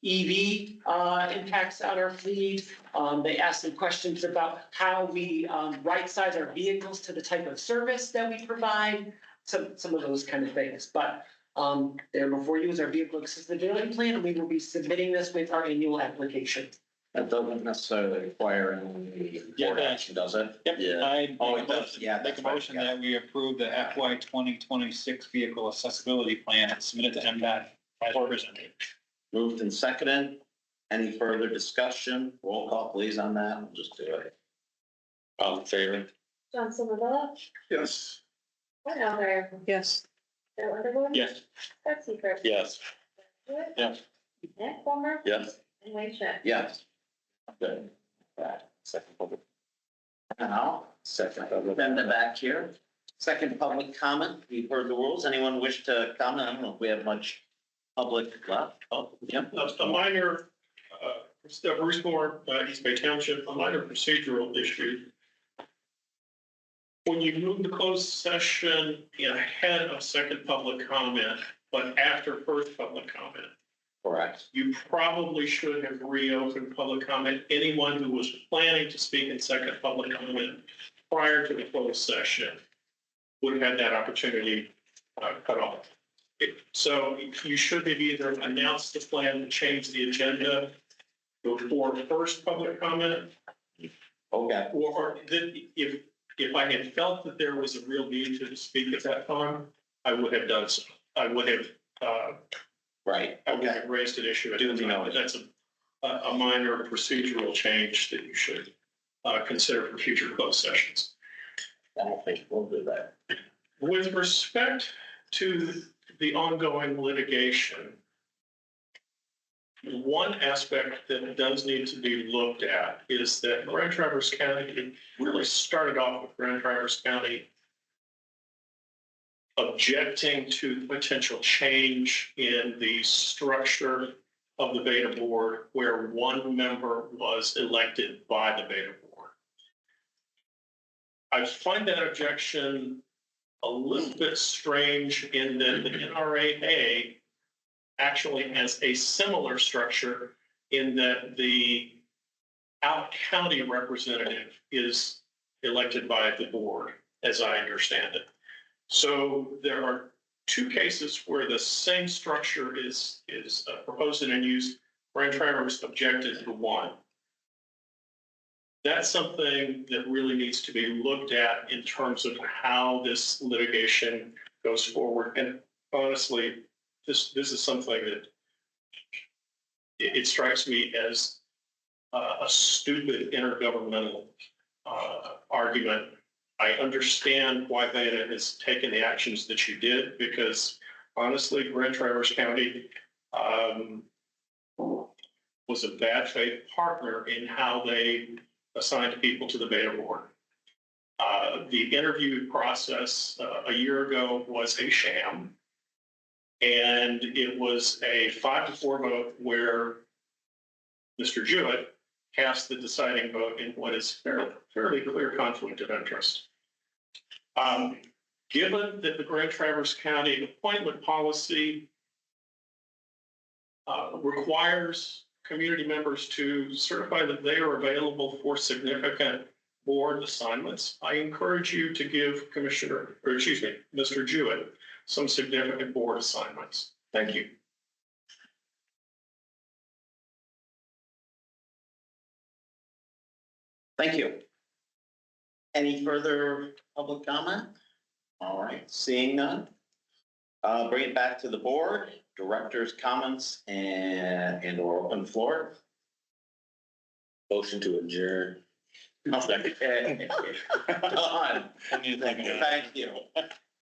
EV impacts on our fleet. They asked some questions about how we right size our vehicles to the type of service that we provide, some of those kind of things. But there before you is our vehicle accessibility plan, and we will be submitting this with our annual application. That doesn't necessarily require any board action, does it? Yep. Yeah. Oh, it does, yeah. Make that's a right, motion yeah. that we approve the FY 2026 vehicle accessibility plan and submit it to MDOT as presented. Moved and seconded. Any further discussion? Roll call, please, on that. We'll just do it. All in favor? John Summervilla, Yes. Glenn Alguier. Yes. Bill Underwood. Yes. Scott Seifert. Yes. Yes. Ken Palmer. Yes. And Wayne Schmidt. Yes. Good. Second public. Now, send it back here. Second public comment. You've heard the rules. Anyone wish to comment? I don't know if we have much public left. Oh, yep. A minor, Bruce Moore, East Bay Township, a minor procedural issue. When you move to closed session ahead of second public comment, but after first public comment, Correct. you probably should have reopened public comment. Anyone who was planning to speak in second public comment prior to the closed session would have had that opportunity cut off. So you should have either announced the plan to change the agenda before first public comment, Okay. or then if I had felt that there was a real need to speak at that time, I would have done so. I would have Right. I would have raised an issue at the Duly time, but noted. that's a minor procedural change that you should consider for future closed sessions. I don't think we'll do that. With respect to the ongoing litigation, one aspect that does need to be looked at is that Grand Traverse County really started off with Grand Traverse County objecting to potential change in the structure of the Beta Board where one member was elected by the Beta Board. I find that objection a little bit strange in that the NRAA actually has a similar structure in that the out-county representative is elected by the board, as I understand it. So there are two cases where the same structure is proposed and in use. Grand Traverse objected to one. That's something that really needs to be looked at in terms of how this litigation goes forward. And honestly, this is something that it strikes me as a stupid intergovernmental argument. I understand why Beta has taken the actions that you did, because honestly, Grand Traverse County was a bad faith partner in how they assigned people to the Beta Board. The interview process a year ago was a sham. And it was a 5-4 vote where Mr. Jewett cast the deciding vote in what is fairly clear conflict of interest. Given that the Grand Traverse County appointment policy requires community members to certify that they are available for significant board assignments, I encourage you to give Mr. Jewett some significant board assignments. Thank you. Thank you. Any further public comment? All right, seeing none. Bring it back to the board, director's comments and or open floor. Motion to adjourn. Done. What do you think? Thank you.